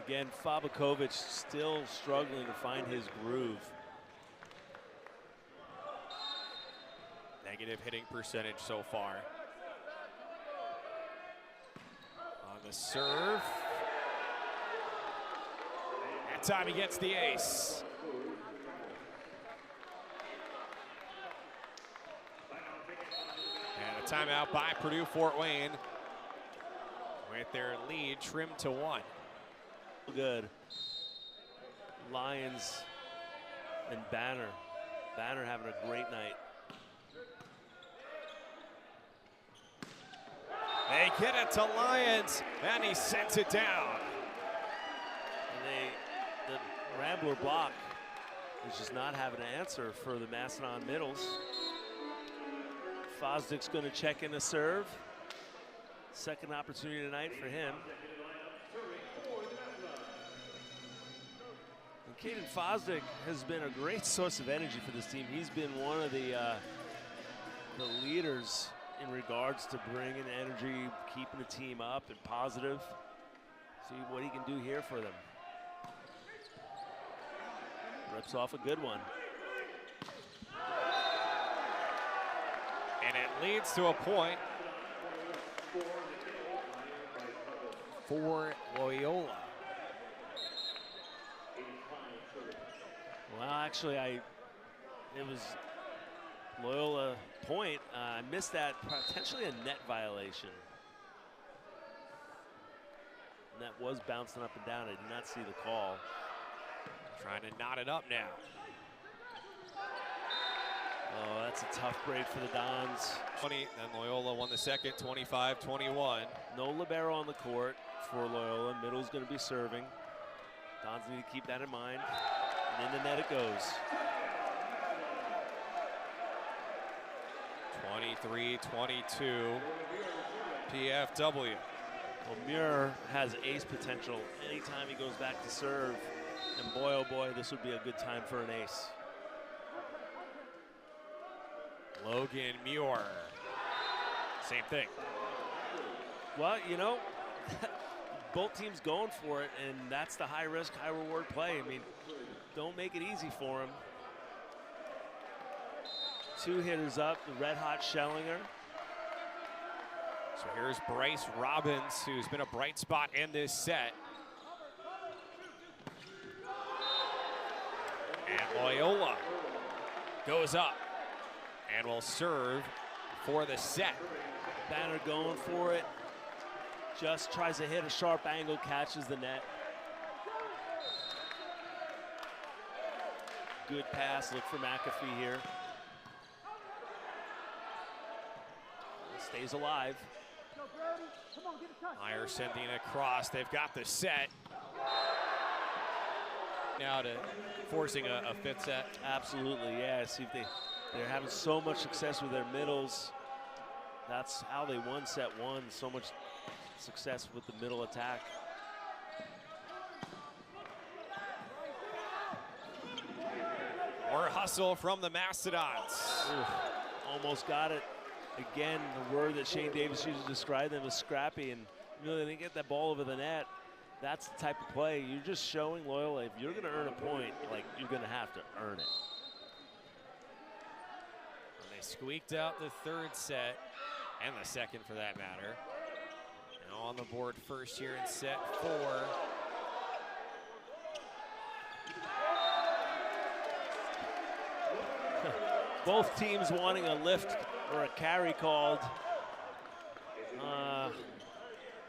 Again, Fabakovic still struggling to find his groove. Negative hitting percentage so far. On the serve. That time he gets the ace. And a timeout by Purdue Fort Wayne, with their lead trimmed to 1. Good. Lions and Banner. Banner having a great night. They get it to Lions, and he sends it down. And the Rambler block is just not having an answer for the Macedon middles. Fosdick's going to check in a serve. Second opportunity tonight for him. Caden Fosdick has been a great source of energy for this team. He's been one of the leaders in regards to bringing energy, keeping the team up and positive. See what he can do here for them. Rips off a good one. And it leads to a point for Loyola. Well, actually, it was Loyola point. I missed that, potentially a net violation. And that was bouncing up and down. I did not see the call. Trying to knot it up now. Oh, that's a tough break for the Dons. 20, then Loyola won the second, 25-21. No libero on the court for Loyola. Middle's going to be serving. Dons need to keep that in mind. And in the net it goes. 23-22 PFW. Well, Muir has ace potential anytime he goes back to serve. And boy, oh boy, this would be a good time for an ace. Logan Muir. Same thing. Well, you know, both teams going for it, and that's the high risk, high reward play. I mean, don't make it easy for him. 2 hitters up, the red hot Schellinger. So here's Bryce Robbins, who's been a bright spot in this set. And Loyola goes up and will serve for the set. Banner going for it. Just tries to hit a sharp angle, catches the net. Good pass, look for McAfee here. Stays alive. Meyer sending it across, they've got the set. Now to forcing a fifth set. Absolutely, yeah, see if they're having so much success with their middles. That's how they won set 1, so much success with the middle attack. More hustle from the Mastodons. Oof, almost got it. Again, the word that Shane Davis used to describe them as scrappy, and you know, they didn't get that ball over the net. That's the type of play. You're just showing Loyola, if you're gonna earn a point, like, you're gonna have to earn it. They squeaked out the third set, and the second for that matter. Now on the board first here in set 4. Both teams wanting a lift or a carry called.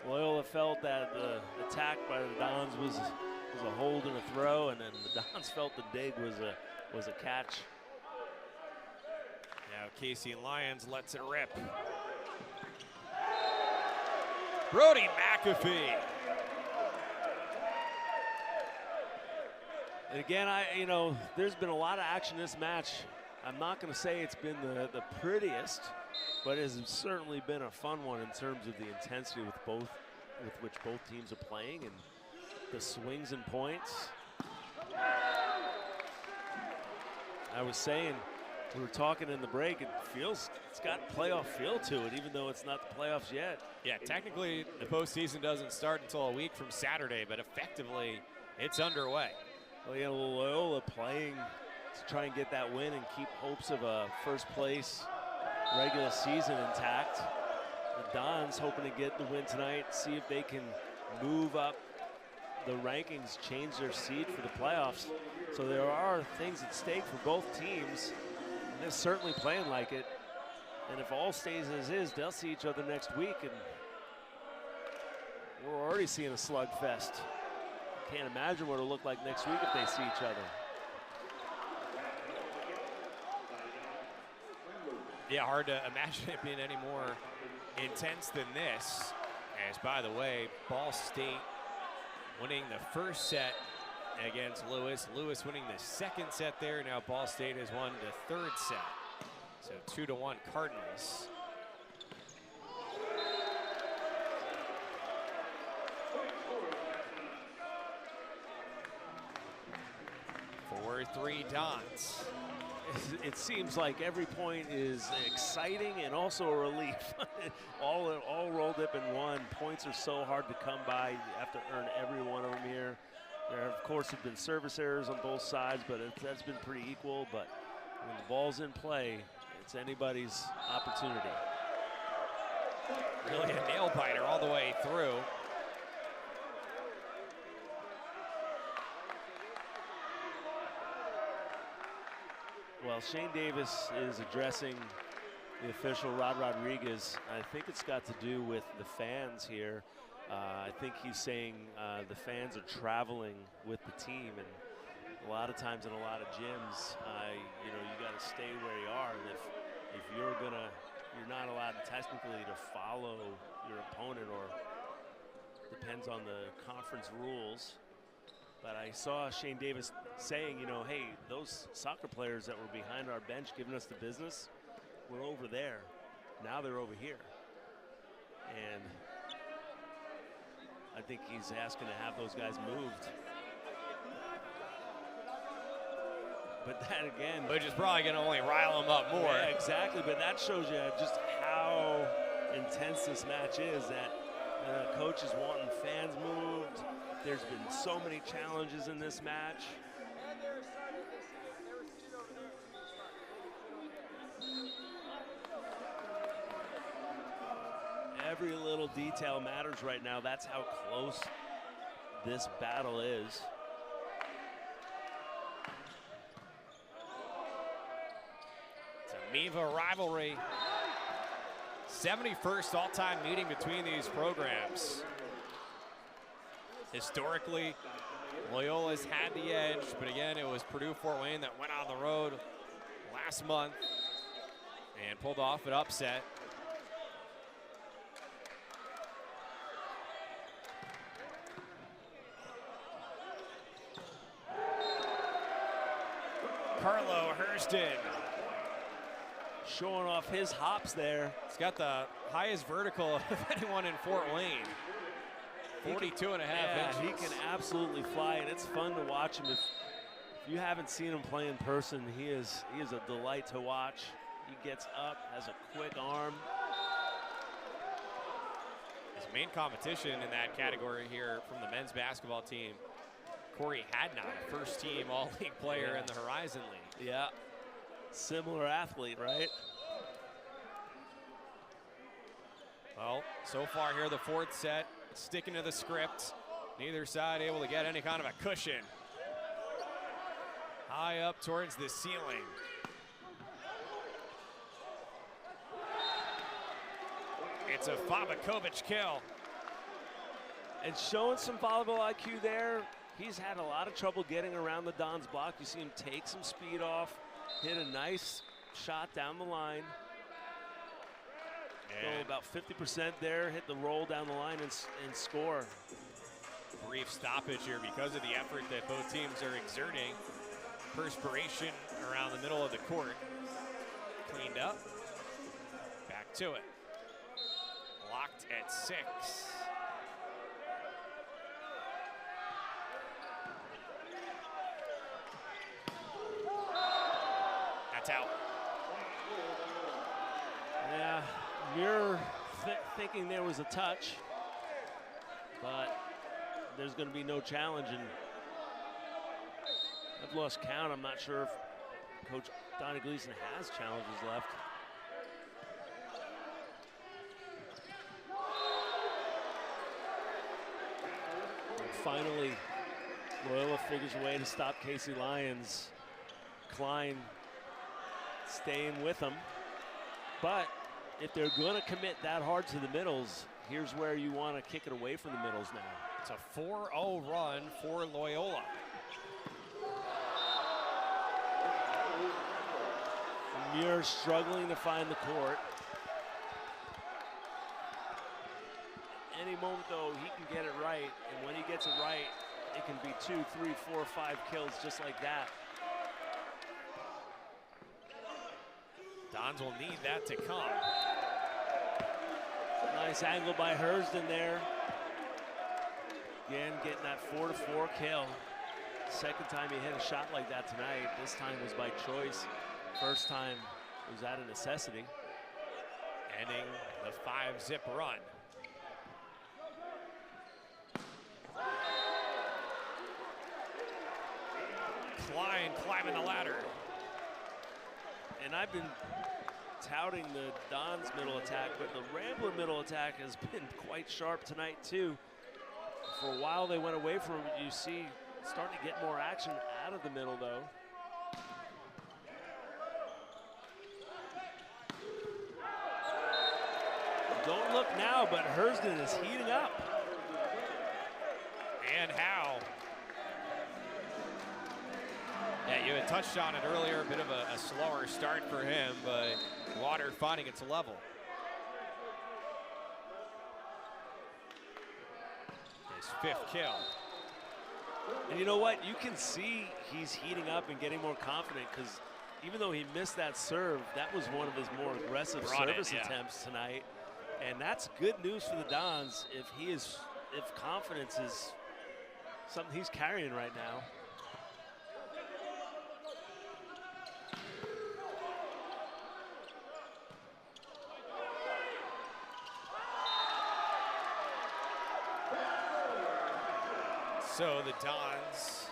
Loyola felt that the attack by the Dons was a hold and a throw, and then the Dons felt the dig was a catch. Now Casey Lyons lets it rip. Brody McAfee. And again, there's been a lot of action in this match. I'm not going to say it's been the prettiest, but it has certainly been a fun one in terms of the intensity with which both teams are playing and the swings and points. I was saying, we were talking in the break, it's got playoff feel to it, even though it's not the playoffs yet. Yeah, technically the postseason doesn't start until a week from Saturday, but effectively it's underway. Well, yeah, Loyola playing to try and get that win and keep hopes of a first place regular season intact. The Dons hoping to get the win tonight, see if they can move up the rankings, change their seed for the playoffs. So there are things at stake for both teams, and they're certainly playing like it. And if all stays as is, they'll see each other next week, and we're already seeing a slugfest. Can't imagine what it'll look like next week if they see each other. Yeah, hard to imagine it being any more intense than this. As, by the way, Ball State winning the first set against Lewis. Lewis winning the second set there. Now Ball State has won the third set. So 2-1 Cardinals. For 3 Dons. It seems like every point is exciting and also a relief. all rolled up in one. Points are so hard to come by. You have to earn every one of them here. There, of course, have been service errors on both sides, but that's been pretty equal. But when the ball's in play, it's anybody's opportunity. Really a nail biter all the way through. Well, Shane Davis is addressing the official, Rod Rodriguez. I think it's got to do with the fans here. I think he's saying the fans are traveling with the team, and a lot of times in a lot of gyms, you got to stay where you are, and if you're not allowed technically to follow your opponent, or depends on the conference rules. But I saw Shane Davis saying, hey, those soccer players that were behind our bench giving us the business were over there. Now they're over here. And I think he's asking to have those guys moved. But that again, which is probably going to only rile them up more. Yeah, exactly. But that shows you just how intense this match is, that coach is wanting fans moved. There's been so many challenges in this match. Every little detail matters right now. That's how close this battle is. It's a MIVA rivalry. 71st all-time meeting between these programs. Historically, Loyola's had the edge, but again, it was Purdue Fort Wayne that went on the road last month and pulled off an upset. Carlo Hurston showing off his hops there. He's got the highest vertical of anyone in Fort Wayne. 42 and a half inches. He can absolutely fly, and it's fun to watch him. If you haven't seen him play in person, he is a delight to watch. He gets up, has a quick arm. His main competition in that category here from the men's basketball team, Corey Hadnot, a first-team All-League player in the Horizon League. Yeah, similar athlete, right? Well, so far here, the fourth set, sticking to the script. Neither side able to get any kind of a cushion. High up towards the ceiling. It's a Fabakovic kill. And showing some volleyball IQ there. He's had a lot of trouble getting around the Don's block. You see him take some speed off, hit a nice shot down the line. Go about 50% there, hit the roll down the line and score. Brief stoppage here because of the effort that both teams are exerting. Perspiration around the middle of the court. Cleaned up. Back to it. Locked at 6. That's out. Yeah, Muir thinking there was a touch, but there's going to be no challenge, and I've lost count. I'm not sure if Coach Donnie Gleason has challenges left. And finally, Loyola figures a way to stop Casey Lyons. Klein staying with them, but if they're going to commit that hard to the middles, here's where you want to kick it away from the middles now. It's a 4-0 run for Loyola. Muir struggling to find the court. Any moment, though, he can get it right, and when he gets it right, it can be 2, 3, 4, 5 kills just like that. Dons will need that to come. Nice angle by Hersden there. Again, getting that 4-4 kill. Second time he hit a shot like that tonight. This time was by choice. First time was out of necessity. Ending the 5-zip run. Klein climbing the ladder. And I've been touting the Don's middle attack, but the Rambler middle attack has been quite sharp tonight too. For a while they went away from it. You see starting to get more action out of the middle though. Don't look now, but Hersden is heating up. And how? Yeah, you had touched on it earlier, a bit of a slower start for him, but water finding its level. His 5th kill. And you know what? You can see he's heating up and getting more confident, because even though he missed that serve, that was one of his more aggressive service attempts tonight. And that's good news for the Dons if confidence is something he's carrying right now. So the Dons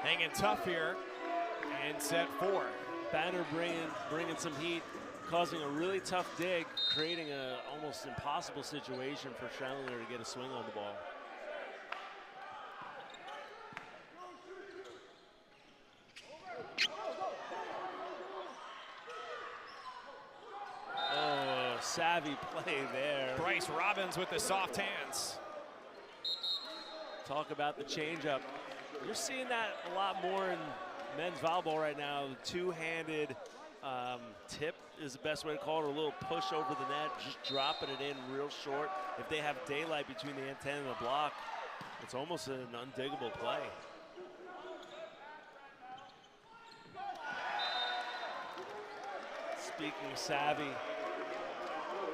hanging tough here in set 4. Banner bringing some heat, causing a really tough dig, creating a almost impossible situation for Chandler to get a swing on the ball. Oh, savvy play there. Bryce Robbins with the soft hands. Talk about the changeup. You're seeing that a lot more in men's volleyball right now. The two-handed tip is the best way to call it, or a little push over the net, just dropping it in real short. If they have daylight between the antenna and the block, it's almost an undiggable play. Speaking of savvy,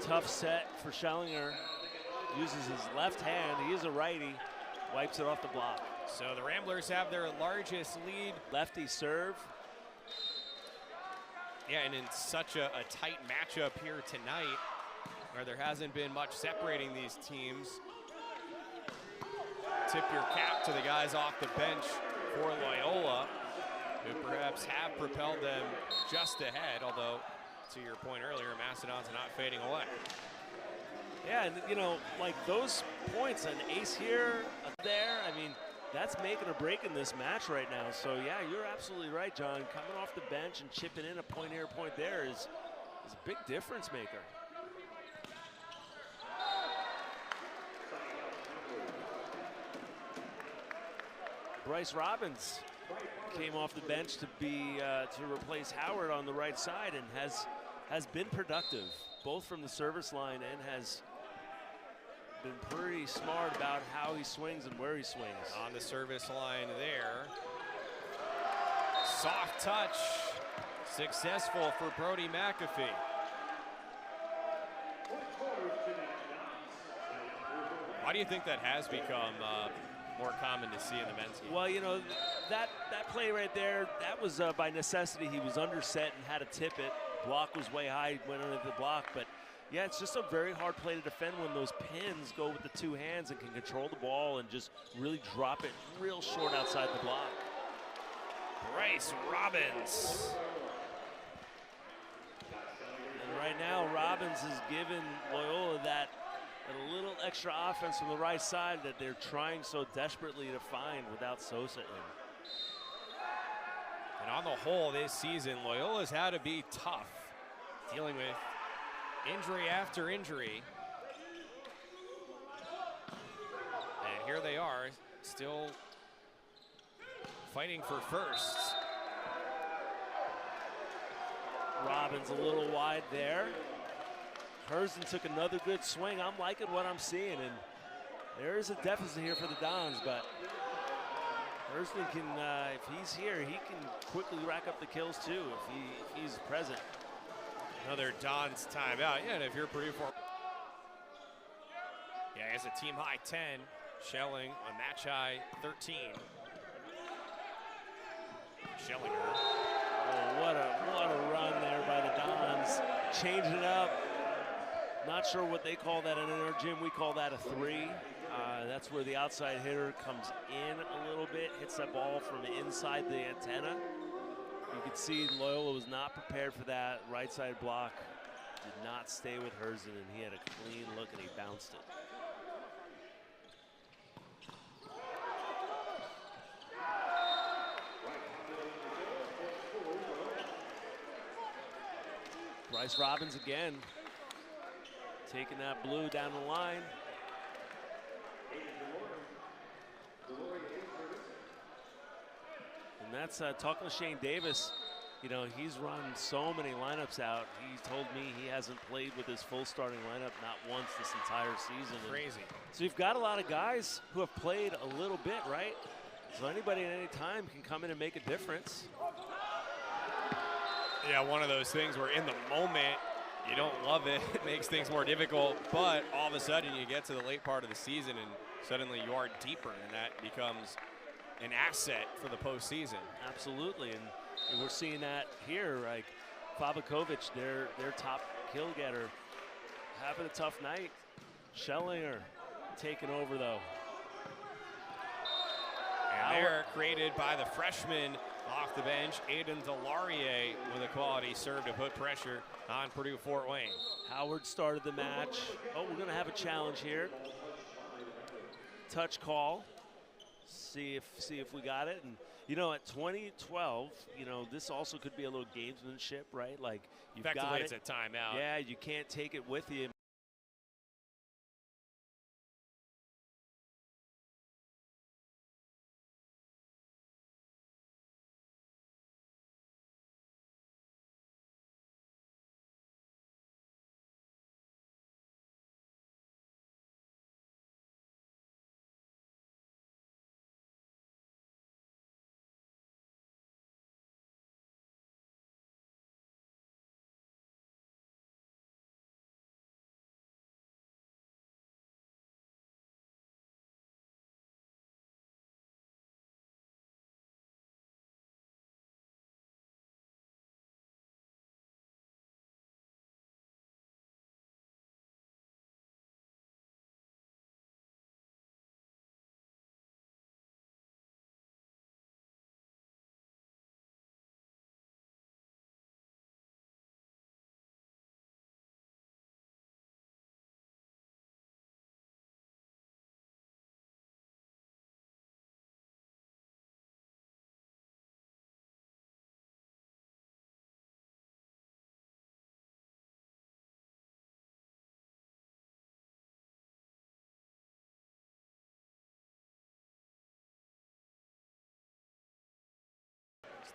tough set for Schellinger. Uses his left hand, he is a righty, wipes it off the block. So the Ramblers have their largest lead. Lefty serve. Yeah, and in such a tight matchup here tonight, where there hasn't been much separating these teams. Tip your cap to the guys off the bench for Loyola, who perhaps have propelled them just ahead, although to your point earlier, Macedon's not fading away. Yeah, and you know, like those points, an ace here, there, I mean, that's making or breaking this match right now. So yeah, you're absolutely right, John. Coming off the bench and chipping in a point here, a point there is a big difference maker. Bryce Robbins came off the bench to replace Howard on the right side and has been productive, both from the service line and has been pretty smart about how he swings and where he swings. On the service line there. Soft touch, successful for Brody McAfee. Why do you think that has become more common to see in the men's game? Well, you know, that play right there, that was by necessity. He was under set and had to tip it. Block was way high, went under the block, but yeah, it's just a very hard play to defend when those pins go with the two hands and can control the ball and just really drop it real short outside the block. Bryce Robbins. And right now, Robbins is giving Loyola that a little extra offense from the right side that they're trying so desperately to find without Sosa in. And on the whole this season, Loyola's had to be tough, dealing with injury after injury. And here they are, still fighting for firsts. Robbins a little wide there. Herzen took another good swing. I'm liking what I'm seeing, and there is a deficit here for the Dons, but Herzen can, if he's here, he can quickly rack up the kills too if he's present. Another Dons timeout. Yeah, and if you're Purdue Fort, yeah, it's a team high 10, Schelling a match high 13. Schellinger. Oh, what a run there by the Dons, changing it up. Not sure what they call that in our gym. We call that a three. That's where the outside hitter comes in a little bit, hits that ball from inside the antenna. You could see Loyola was not prepared for that. Right side block did not stay with Herzen, and he had a clean look and he bounced it. Bryce Robbins again, taking that blue down the line. And that's talking to Shane Davis. You know, he's run so many lineups out. He told me he hasn't played with his full starting lineup not once this entire season. Crazy. So you've got a lot of guys who have played a little bit, right? So anybody at any time can come in and make a difference. Yeah, one of those things where in the moment, you don't love it. It makes things more difficult, but all of a sudden you get to the late part of the season and suddenly you are deeper, and that becomes an asset for the postseason. Absolutely, and we're seeing that here. Like Fabakovic, their top kill getter, having a tough night. Schellinger taking over though. And they're created by the freshman off the bench, Aiden Delaurier, with a quality serve to put pressure on Purdue Fort Wayne. Howard started the match. Oh, we're gonna have a challenge here. Touch call. See if we got it. And you know, at 2012, you know, this also could be a little gamesmanship, right? Like you've got it. Effectively, it's a timeout. Yeah, you can't take it with you.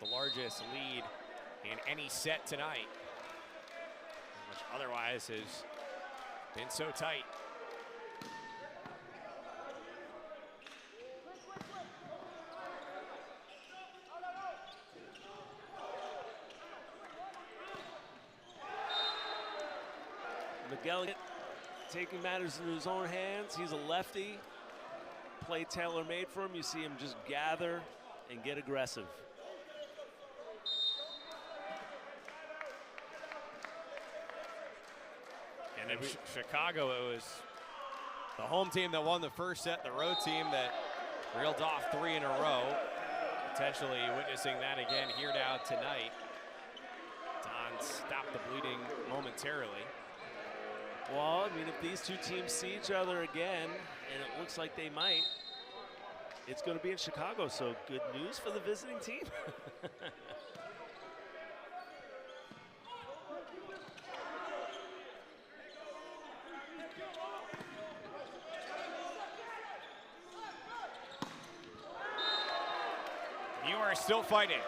the largest lead in any set tonight, which otherwise has been so tight. McElligott taking matters into his own hands. He's a lefty. Play tailor-made for him. You see him just gather and get aggressive. And in Chicago, it was the home team that won the first set, the road team that reeled off 3 in a row. Potentially witnessing that again here now tonight. Don stopped the bleeding momentarily. Well, I mean, if these two teams see each other again, and it looks like they might, it's going to be in Chicago, so good news for the visiting team. You are still fighting.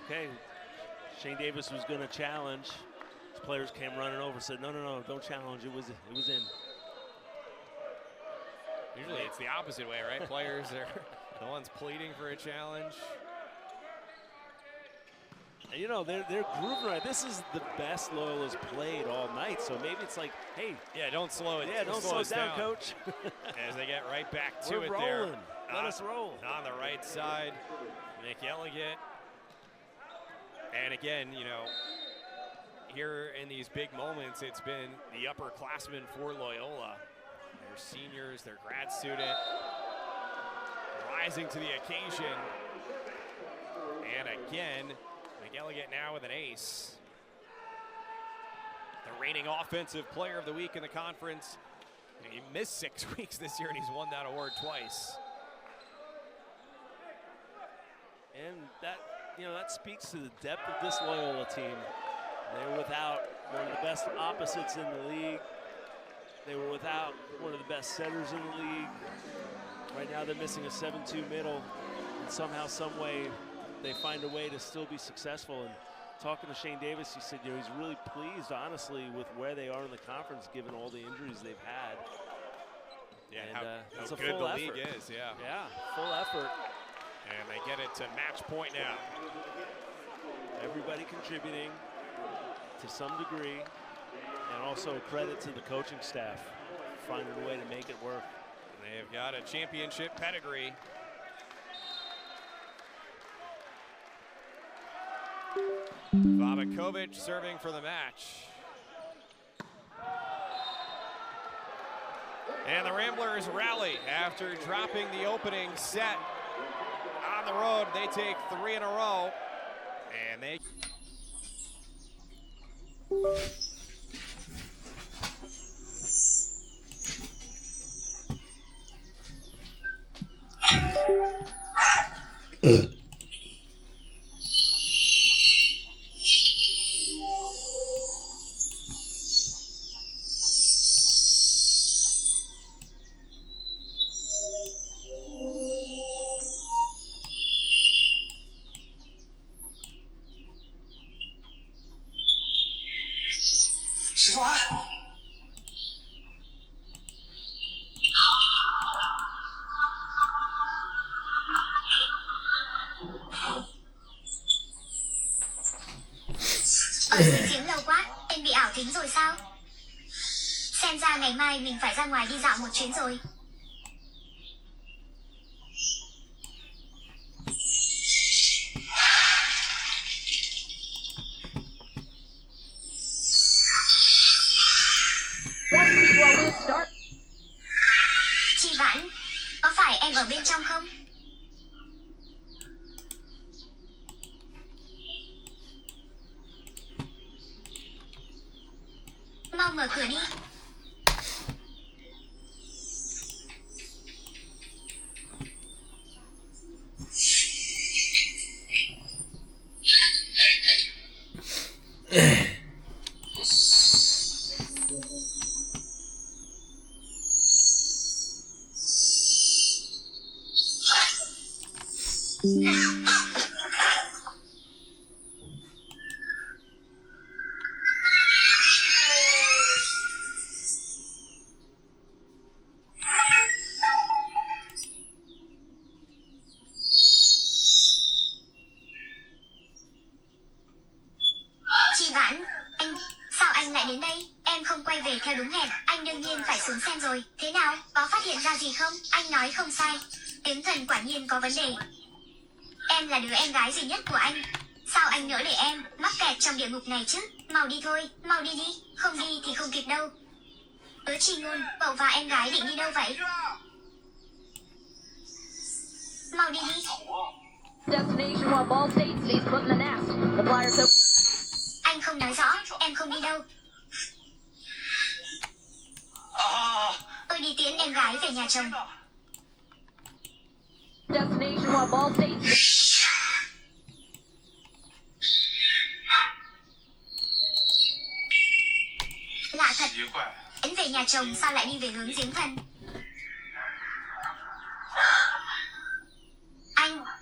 Okay, Shane Davis was going to challenge. His players came running over, said, no, don't challenge. It was in. Usually it's the opposite way, right? Players are the ones pleading for a challenge. And you know, they're grooving right. This is the best Loyola's played all night, so maybe it's like, hey. Yeah, don't slow it. Yeah, don't slow it down, coach. As they get right back to We're it rolling. there. Let us roll. On the right side, McElligott. And again, you know, here in these big moments, it's been the upperclassmen for Loyola. Their seniors, their grad student, rising to the occasion. And again, McElligott now with an ace. The reigning offensive player of the week in the conference. He missed 6 weeks this year, and he's won that award twice. And that, you know, that speaks to the depth of this Loyola team. They were without one of the best opposites in the league. They were without one of the best setters in the league. Right now they're missing a 7-2 middle. And somehow, some way, they find a way to still be successful. And talking to Shane Davis, he said, you know, he's really pleased, honestly, with where they are in the conference, given all the injuries they've had. Yeah, and how it's a good full the effort. league is, yeah. Yeah, full effort. And they get it to match point now. Everybody contributing to some degree, and also credit to the coaching staff finding a way to make it work. They've got a championship pedigree. Vabakovic serving for the match. And the Ramblers rally after dropping the opening set. On the road, they take 3 in a row, and they... Tiếng lâu quá, em bị ảo tính rồi sao? Xem ra ngày mai mình phải ra ngoài đi dạo một chuyến rồi. Chị Vãn, có phải em ở bên trong không? Mau mở cửa đi. đến đây, em không quay về theo đúng hẹn, anh đương nhiên phải xuống xem rồi. Thế nào, có phát hiện ra gì không? Anh nói không sai. Tiếng thần quả nhiên có vấn đề. Em là đứa em gái duy nhất của anh. Sao anh nỡ để em mắc kẹt trong địa ngục này chứ? Mau đi thôi, mau đi đi, không đi thì không kịp đâu. Chi ngôn, cậu và em gái định đi đâu vậy? Mau đi đi. Destination while ball state stays put in the nest. The bladder so. Anh không nói rõ, em không đi đâu. Tôi đi tiễn em gái về nhà chồng. Destination while ball state. Lạ thật. Em về nhà chồng sao lại đi về hướng giếng thần?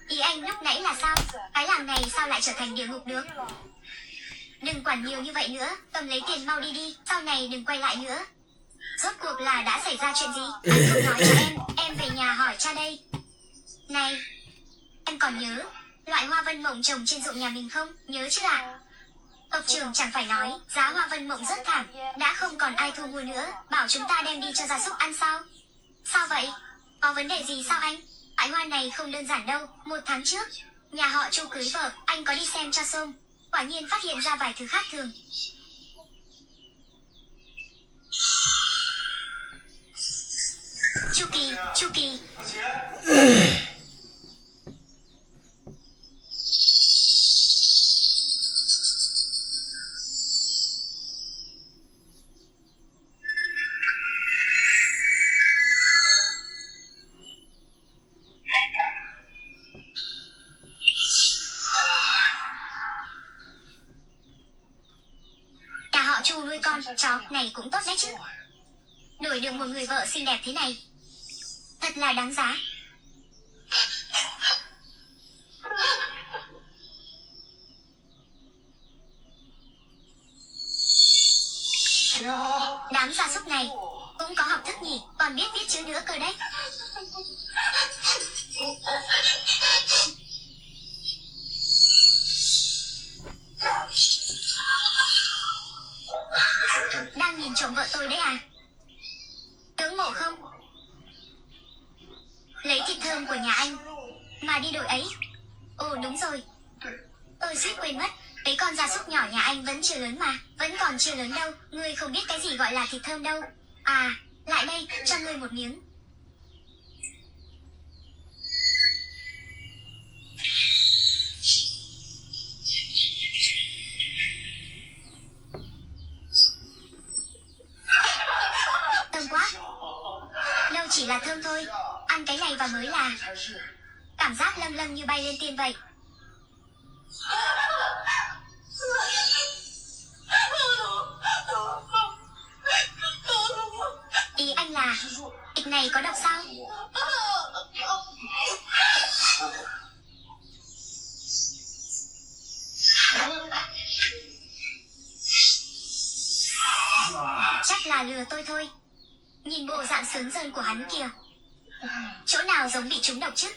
Ý anh lúc nãy là sao? Cái làng này sao lại trở thành địa ngục được? Đừng quản nhiều như vậy nữa, cầm lấy tiền mau đi đi, sau này đừng quay lại nữa. Rốt cuộc là đã xảy ra chuyện gì? Anh không nói cho em về nhà hỏi cha đây. Này, em còn nhớ loại hoa vân mộng trồng trên ruộng nhà mình không? Nhớ chứ ạ? Tộc trưởng chẳng phải nói giá hoa vân mộng rất thảm, đã không còn ai thu mua nữa, bảo chúng ta đem đi cho gia súc ăn sao? Sao vậy? Có vấn đề gì sao anh? Loại hoa này không đơn giản đâu. 1 tháng trước, nhà họ Chu cưới vợ, anh có đi xem cho xôm. Quả nhiên phát hiện ra vài thứ khác thường. Chu Kỳ. Nhà họ Chu nuôi con chó này cũng tốt đấy chứ. Đổi được một người vợ xinh đẹp thế này, thật là đáng giá. Đám gia súc này cũng có học thức nhỉ, còn biết viết chữ nữa cơ đấy. Đang nhìn trộm vợ tôi đấy à? Tướng mộ không? Lấy thịt thơm của nhà anh mà đi đổi ấy. Ồ đúng rồi, tôi suýt quên mất. Cái con gia súc nhỏ nhà anh vẫn chưa lớn mà. Vẫn còn chưa lớn đâu. Ngươi không biết cái gì gọi là thịt thơm đâu. À, lại đây, cho ngươi một miếng. Thơm quá. Đâu chỉ là thơm thôi, ăn cái này và mới là cảm giác lâng lâng như bay lên tiên vậy. Ý anh là thịt này có độc sao? Chắc là lừa tôi thôi. Nhìn bộ dạng sướng rơn của hắn kìa, chỗ nào giống bị trúng độc chứ?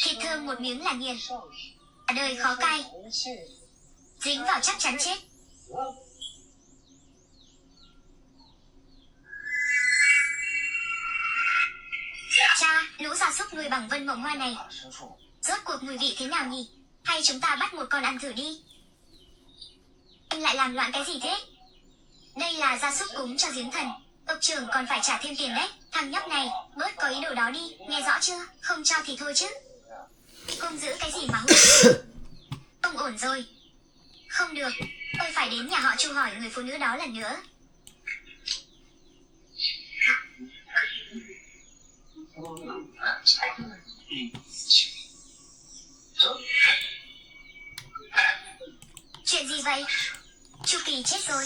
Thịt thơm một miếng là nghiền, cả đời khó cai, dính vào chắc chắn chết. Cha, lũ gia súc nuôi bằng vân mộng hoa này rốt cuộc mùi vị thế nào nhỉ? Hay chúng ta bắt một con ăn thử đi? Anh lại làm loạn cái gì thế? Đây là gia súc cúng cho giếng thần, tộc trưởng còn phải trả thêm tiền đấy. Thằng nhóc này, bớt có ý đồ đó đi, nghe rõ chưa? Không cho thì thôi chứ. Không giữ cái gì mà hút. Không ổn rồi. Không được, tôi phải đến nhà họ Chu hỏi người phụ nữ đó lần nữa. Chuyện gì vậy? Chu Kỳ chết rồi.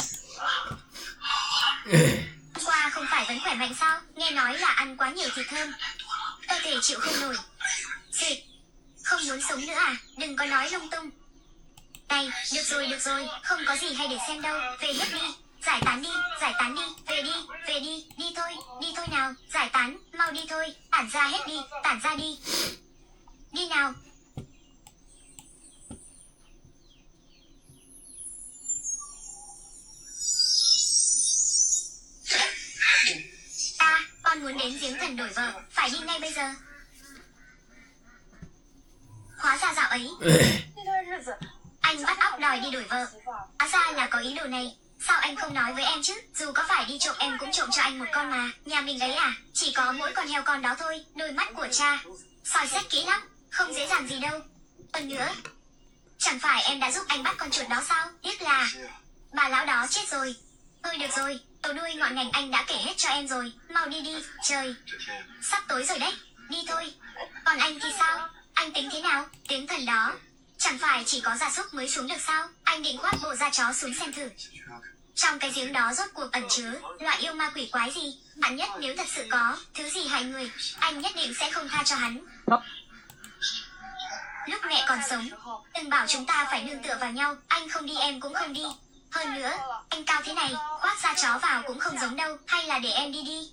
Hôm qua không phải vẫn khỏe mạnh sao? Nghe nói là ăn quá nhiều thịt thơm, cơ thể chịu không nổi. Xịt, không muốn sống nữa à? Đừng có nói lung tung. Này, được rồi, không có gì hay để xem đâu, về nước đi. Giải tán đi, về đi thôi nào, giải tán, mau đi thôi, tản ra hết đi, tản ra đi. Đi nào. Con muốn đến giếng thần đổi vợ, phải đi ngay bây giờ. Hóa ra dạo ấy anh bắt óc đòi đi đổi vợ. Hóa ra là có ý đồ này. Sao anh không nói với em chứ? Dù có phải đi trộm em cũng trộm cho anh một con mà. Nhà mình ấy à, chỉ có mỗi con heo con đó thôi. Đôi mắt của cha soi xét kỹ lắm, không dễ dàng gì đâu. Hơn nữa, chẳng phải em đã giúp anh bắt con chuột đó sao? Tiếc là bà lão đó chết rồi. Thôi được rồi, đầu đuôi ngọn ngành anh đã kể hết cho em rồi. Mau đi đi, trời sắp tối rồi đấy. Đi thôi. Còn anh thì sao? Anh tính thế nào? Tiếng thần đó chẳng phải chỉ có gia súc mới xuống được sao? Anh định khoác bộ da chó xuống xem thử. Trong cái giếng đó rốt cuộc ẩn chứa loại yêu ma quỷ quái gì? Bạn nhất nếu thật sự có thứ gì hại người, anh nhất định sẽ không tha cho hắn. Lúc mẹ còn sống, đừng bảo chúng ta phải nương tựa vào nhau. Anh không đi em cũng không đi. Hơn nữa, anh cao thế này, khoác da chó vào cũng không giống đâu. Hay là để em đi đi?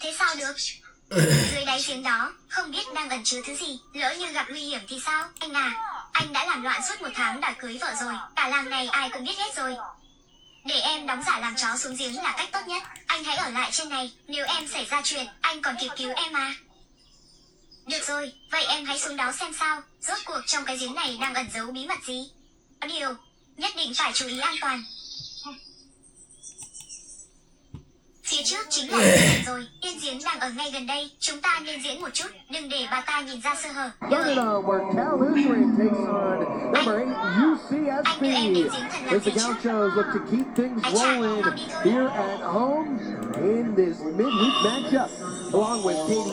Thế sao được? Dưới đáy giếng đó, không biết đang ẩn chứa thứ gì. Lỡ như gặp nguy hiểm thì sao? Anh à, anh đã làm loạn suốt 1 tháng đòi cưới vợ rồi. Cả làng này ai cũng biết hết rồi. Để em đóng giả làm chó xuống giếng là cách tốt nhất. Anh hãy ở lại trên này. Nếu em xảy ra chuyện, anh còn kịp cứu em mà. Được rồi, vậy em hãy xuống đó xem sao. Rốt cuộc trong cái giếng này đang ẩn giấu bí mật gì. Có điều, nhất định phải chú ý an toàn. Phía trước chính là giếng rồi. Yên giếng đang ở ngay gần đây. Chúng ta nên diễn một chút, đừng để bà ta nhìn ra sơ hở. Started where Cal Lutheran takes on number 8 UCSB. As the Gauchos look to keep things rolling here at home in this midweek matchup, along with Katie.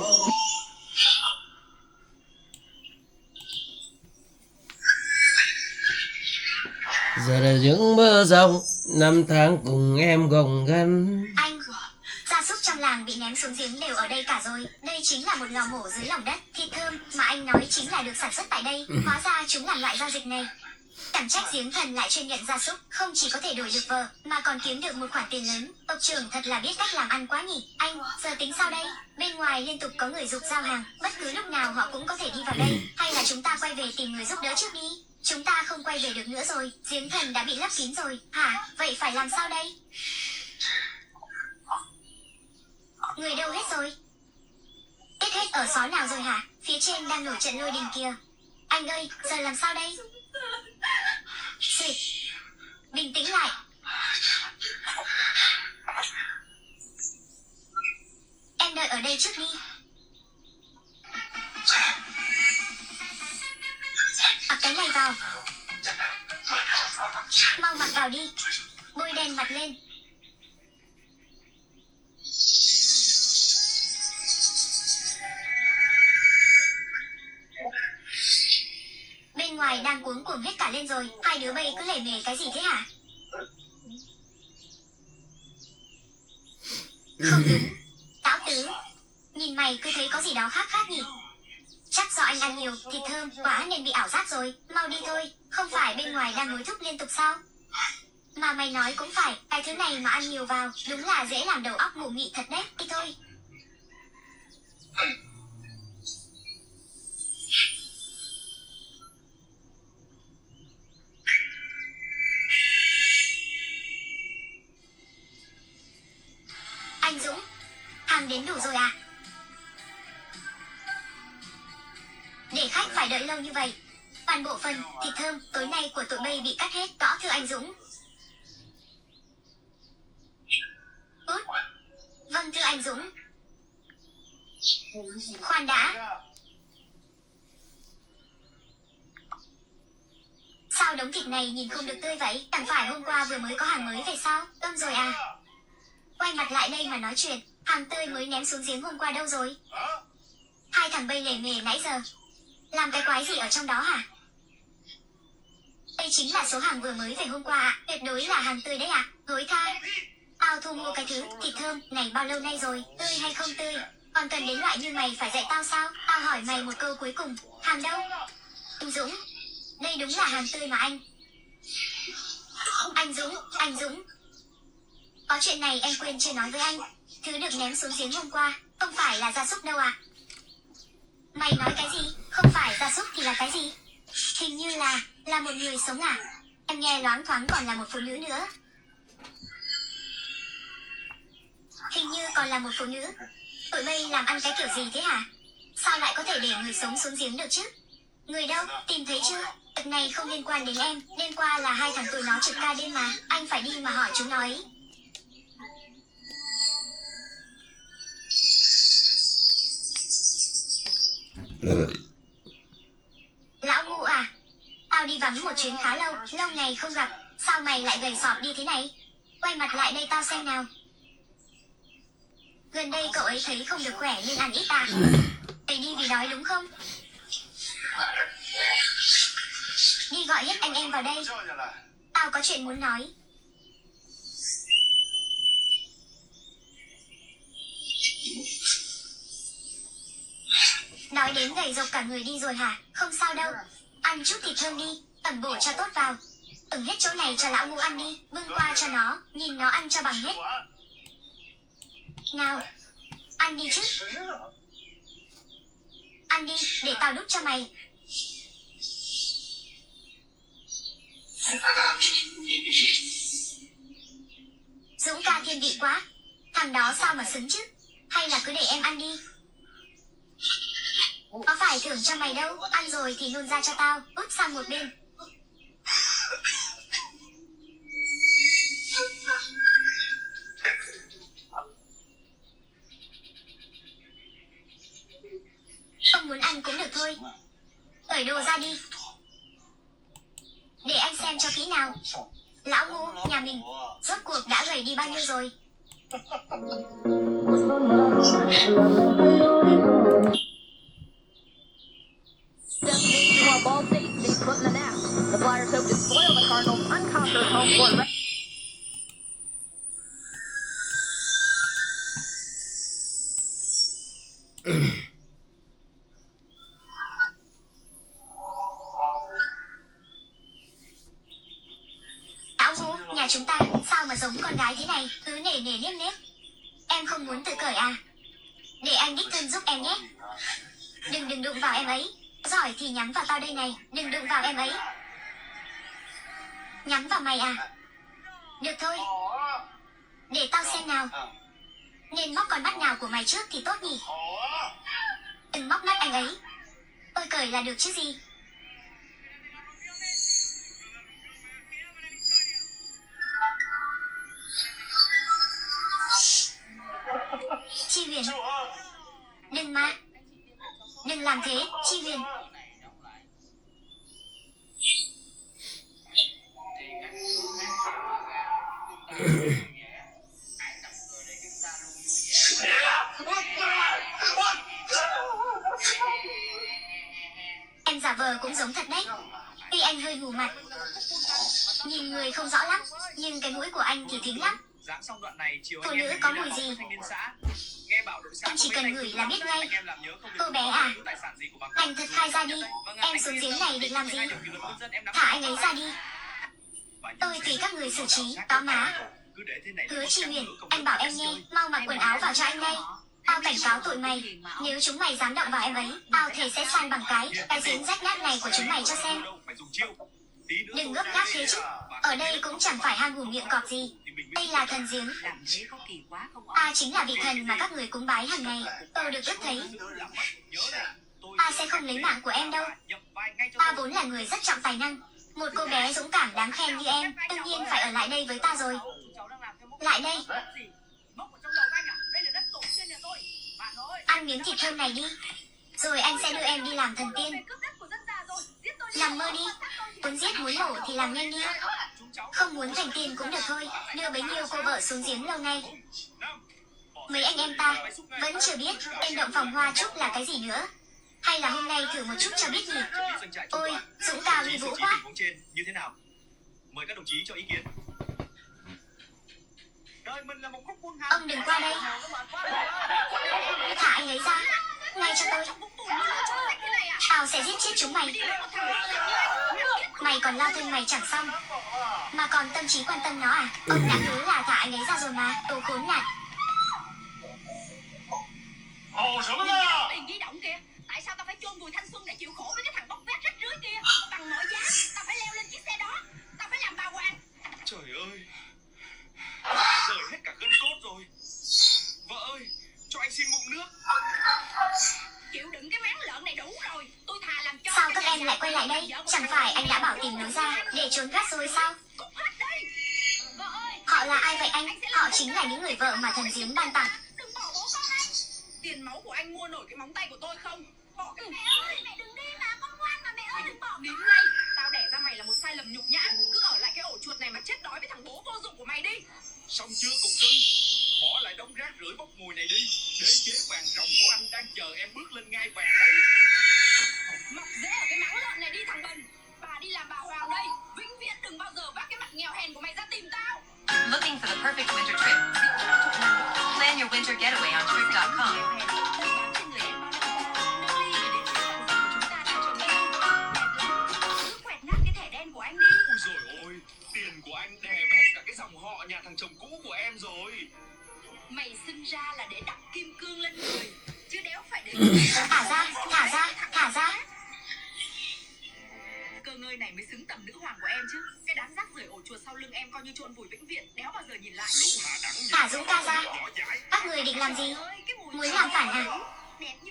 Giờ là những mưa rông, 5 tháng cùng em gồng gánh. Anh, gia súc trong làng bị ném xuống giếng đều ở đây cả rồi. Đây chính là một lò mổ dưới lòng đất. Thịt thơm mà anh nói chính là được sản xuất tại đây. Hóa ra chúng làm loại giao dịch này. Chẳng trách giếng thần lại chuyên nhận gia súc, không chỉ có thể đổi được vợ, mà còn kiếm được một khoản tiền lớn. Tộc trưởng thật là biết cách làm ăn quá nhỉ. Anh, giờ tính sao đây? Bên ngoài liên tục có người giục giao hàng, bất cứ lúc nào họ cũng có thể đi vào đây. Hay là chúng ta quay về tìm người giúp đỡ trước đi? Chúng ta không quay về được nữa rồi, giếng thần đã bị lấp kín rồi. Hả? Vậy phải làm sao đây? Người đâu hết rồi? Biết hết ở xó nào rồi hả? Phía trên đang nổi trận lôi đình kìa. Anh ơi, giờ làm sao đây? Xịt. Bình tĩnh lại. Em đợi ở đây trước đi. Mặc cái này vào. Mau mặc vào đi. Bôi đèn mặt lên. Bên ngoài đang cuống cuồng hết cả lên rồi. Hai đứa bay cứ lề mề cái gì thế hả? Không đúng. Táo tứ. Nhìn mày cứ thấy có gì đó khác khác nhỉ? Chắc do anh ăn nhiều thịt thơm quá nên bị ảo giác rồi. Mau đi thôi. Không phải bên ngoài đang hối thúc liên tục sao? Mà mày nói cũng phải. Cái thứ này mà ăn nhiều vào đúng là dễ làm đầu óc ngủ nghị thật đấy. Đi thôi. Anh Dũng, hàng đến đủ rồi à? Để khách phải đợi lâu như vậy. Toàn bộ phần thịt thơm tối nay của tụi bay bị cắt hết. Rõ thưa anh Dũng. Út. Vâng thưa anh Dũng. Khoan đã. Sao đống thịt này nhìn không được tươi vậy? Chẳng phải hôm qua vừa mới có hàng mới về sao? Ưm rồi à? Quay mặt lại đây mà nói chuyện. Hàng tươi mới ném xuống giếng hôm qua đâu rồi? Hai thằng bay lề mề nãy giờ làm cái quái gì ở trong đó hả? Đây chính là số hàng vừa mới về hôm qua ạ. Tuyệt đối là hàng tươi đấy ạ. Hối tha. Tao thu mua cái thứ thịt thơm này bao lâu nay rồi? Tươi hay không tươi? Còn cần đến loại như mày phải dạy tao sao? Tao hỏi mày một câu cuối cùng. Hàng đâu? Anh Dũng. Đây đúng là hàng tươi mà anh. Anh Dũng. Có chuyện này em quên chưa nói với anh. Thứ được ném xuống giếng hôm qua không phải là gia súc đâu à? Mày nói cái gì? Không phải gia súc thì là cái gì? Hình như là một người sống à? Em nghe loáng thoáng còn là một phụ nữ nữa. Hình như còn là một phụ nữ. Tụi bay làm ăn cái kiểu gì thế hả? Sao lại có thể để người sống xuống giếng được chứ? Người đâu? Tìm thấy chưa? Việc này không liên quan đến em. Đêm qua là 2 thằng tụi nó trực ca đêm mà. Anh phải đi mà hỏi chúng nó ấy. Lão Ngũ à? Tao đi vắng một chuyến khá lâu. Lâu ngày không gặp. Sao mày lại gầy sọp đi thế này? Quay mặt lại đây tao xem nào. Gần đây cậu ấy thấy không được khỏe nên ăn ít à? Mày đi vì đói đúng không? Đi gọi hết anh em vào đây. Tao có chuyện muốn nói. Đói đến gầy rộc cả người đi rồi hả? Không sao đâu. Ăn chút thịt thơm đi, tẩm bổ cho tốt vào. Từng hết chỗ này cho lão Ngũ ăn đi. Bưng qua cho nó, nhìn nó ăn cho bằng hết. Nào, ăn đi chứ. Ăn đi, để tao đút cho mày. Dũng ca thiên vị quá. Thằng đó sao mà xứng chứ? Hay là cứ để em ăn đi. Có phải thưởng cho mày đâu. Ăn rồi thì nôn ra cho tao. Úp sang một bên. Không muốn ăn cũng được thôi. Cởi đồ ra đi. Để anh xem cho kỹ nào. Lão Ngũ, nhà mình rốt cuộc đã gầy đi bao nhiêu rồi? Destination while Ball State stays put in the nest. The Flyers hope to spoil the Cardinals' unconquered home court. Lão Ngũ, nhà chúng ta sao mà giống con gái thế này? Cứ nể nể nếp nếp. Em không muốn tự cởi à? Để anh đích thân giúp em nhé. Đừng đụng vào em ấy. Giỏi thì nhắm vào tao đây này. Đừng đụng vào em ấy. Nhắm vào mày à? Được thôi. Để tao xem nào. Nên móc con mắt nào của mày trước thì tốt nhỉ? Đừng móc mắt anh ấy. Tôi cởi là được chứ gì. Chi Huyền. Đừng mà. Đừng làm thế, Chi Huyền. Em giả vờ cũng giống thật đấy. Tuy anh hơi mù mặt, nhìn người không rõ lắm, nhưng cái mũi của anh thì thính lắm. Phụ nữ có mùi gì? Anh chỉ cần ngửi là biết ngay. Cô bé à? Thành thật khai ra đi. Em xuống giếng này định làm gì? Thả anh ấy ra đi. Tôi tùy các người xử trí, đó má. Hứa Chi Huyền, anh bảo em nghe, mau mặc quần áo vào cho anh ngay. Tao cảnh cáo tụi mày, nếu chúng mày dám động vào em ấy, tao thề sẽ san bằng cái giếng rách nát này của chúng mày cho xem. Đừng gấp gáp thế chứ, ở đây cũng chẳng phải hang hùm miệng cọp gì. Đây là thần giếng. Ta chính là vị thần mà các người cúng bái hàng ngày. Tôi được ước thấy. Ta sẽ không lấy mạng của em đâu. Ta vốn là người rất trọng tài năng. Một cô bé dũng cảm đáng khen như em, đương nhiên phải ở lại đây với ta rồi. Lại đây. Ăn miếng thịt thơm này đi. Rồi anh sẽ đưa em đi làm thần tiên. Nằm mơ đi. Muốn giết muốn mổ thì làm nhanh đi. Không muốn thành tiên cũng được thôi. Đưa bấy nhiêu cô vợ xuống giếng lâu nay. Mấy anh em ta vẫn chưa biết tên động phòng hoa trúc là cái gì nữa. Hay là hôm nay thử một chút cho biết nhỉ? Ôi, dũng cao uy vũ quá. Mời các đồng chí cho ý kiến. Ông đừng qua đây. Thả anh ấy ra. Ngay cho tôi. Tao sẽ giết chết chúng mày. Mày còn lao thân mày chẳng xong, mà còn tâm trí quan tâm nó à? Ông đã hứa là thả anh ấy ra rồi mà, đồ khốn nạn. Tiền di động kìa. Tại sao tao phải chôn vùi thanh xuân để chịu khổ với cái thằng bóc vét rách rưới kia? Bằng mọi giá, tao phải leo lên chiếc xe đó. Tao phải làm bà hoàng. Trời ơi, rời hết cả gân cốt rồi. Vợ ơi, cho anh xin ngụm nước. Chịu đựng cái máng lợn này đủ rồi. Tôi thà làm cho. Sao các em lại quay lại đây? Chẳng phải anh đã bảo tìm lối ra để trốn thoát rồi sao? Cút hết đi. Vợ ơi. Họ là ai vậy anh? Họ chính là những người vợ mà thần giếng ban tặng. Đừng bỏ bố con anh. Tiền máu của anh mua nổi cái móng tay của tôi không? Bỏ cái mẹ ơi, mẹ đừng đi mà, con ngoan mà mẹ ơi, đừng bỏ. Nín ngay. Tao đẻ ra mày là một sai lầm nhục nhã. Cứ ở lại cái ổ chuột này mà chết đói với thằng bố vô dụng của mày đi. Xong chưa cục cưng? Bỏ lại đống rác rưởi bốc mùi này đi. Đế chế vàng rồng của anh đang chờ em bước lên ngai vàng đấy. Mọc rễ ở cái máng lợn này đi thằng Bần. Bà đi làm bà hoàng đây. Vĩnh viễn đừng bao giờ vác cái mặt nghèo hèn của mày ra tìm tao. Looking for the perfect winter trip? Plan your winter getaway on trip.com. Ôi dồi ôi, tiền của anh đè bẹp cả cái dòng họ nhà thằng chồng cũ của em rồi. Mày sinh ra là để đặt kim cương lên người, chứ đéo phải để... Thả ra, thả ra, thả ra. Cơ ngơi này mới xứng tầm nữ hoàng của em chứ. Cái đám rác rưởi ổ chuột sau lưng em coi như chôn vùi vĩnh viễn, đéo bao giờ nhìn lại. Thả Dũng ca ra. Các người định làm gì? Muốn làm phản à?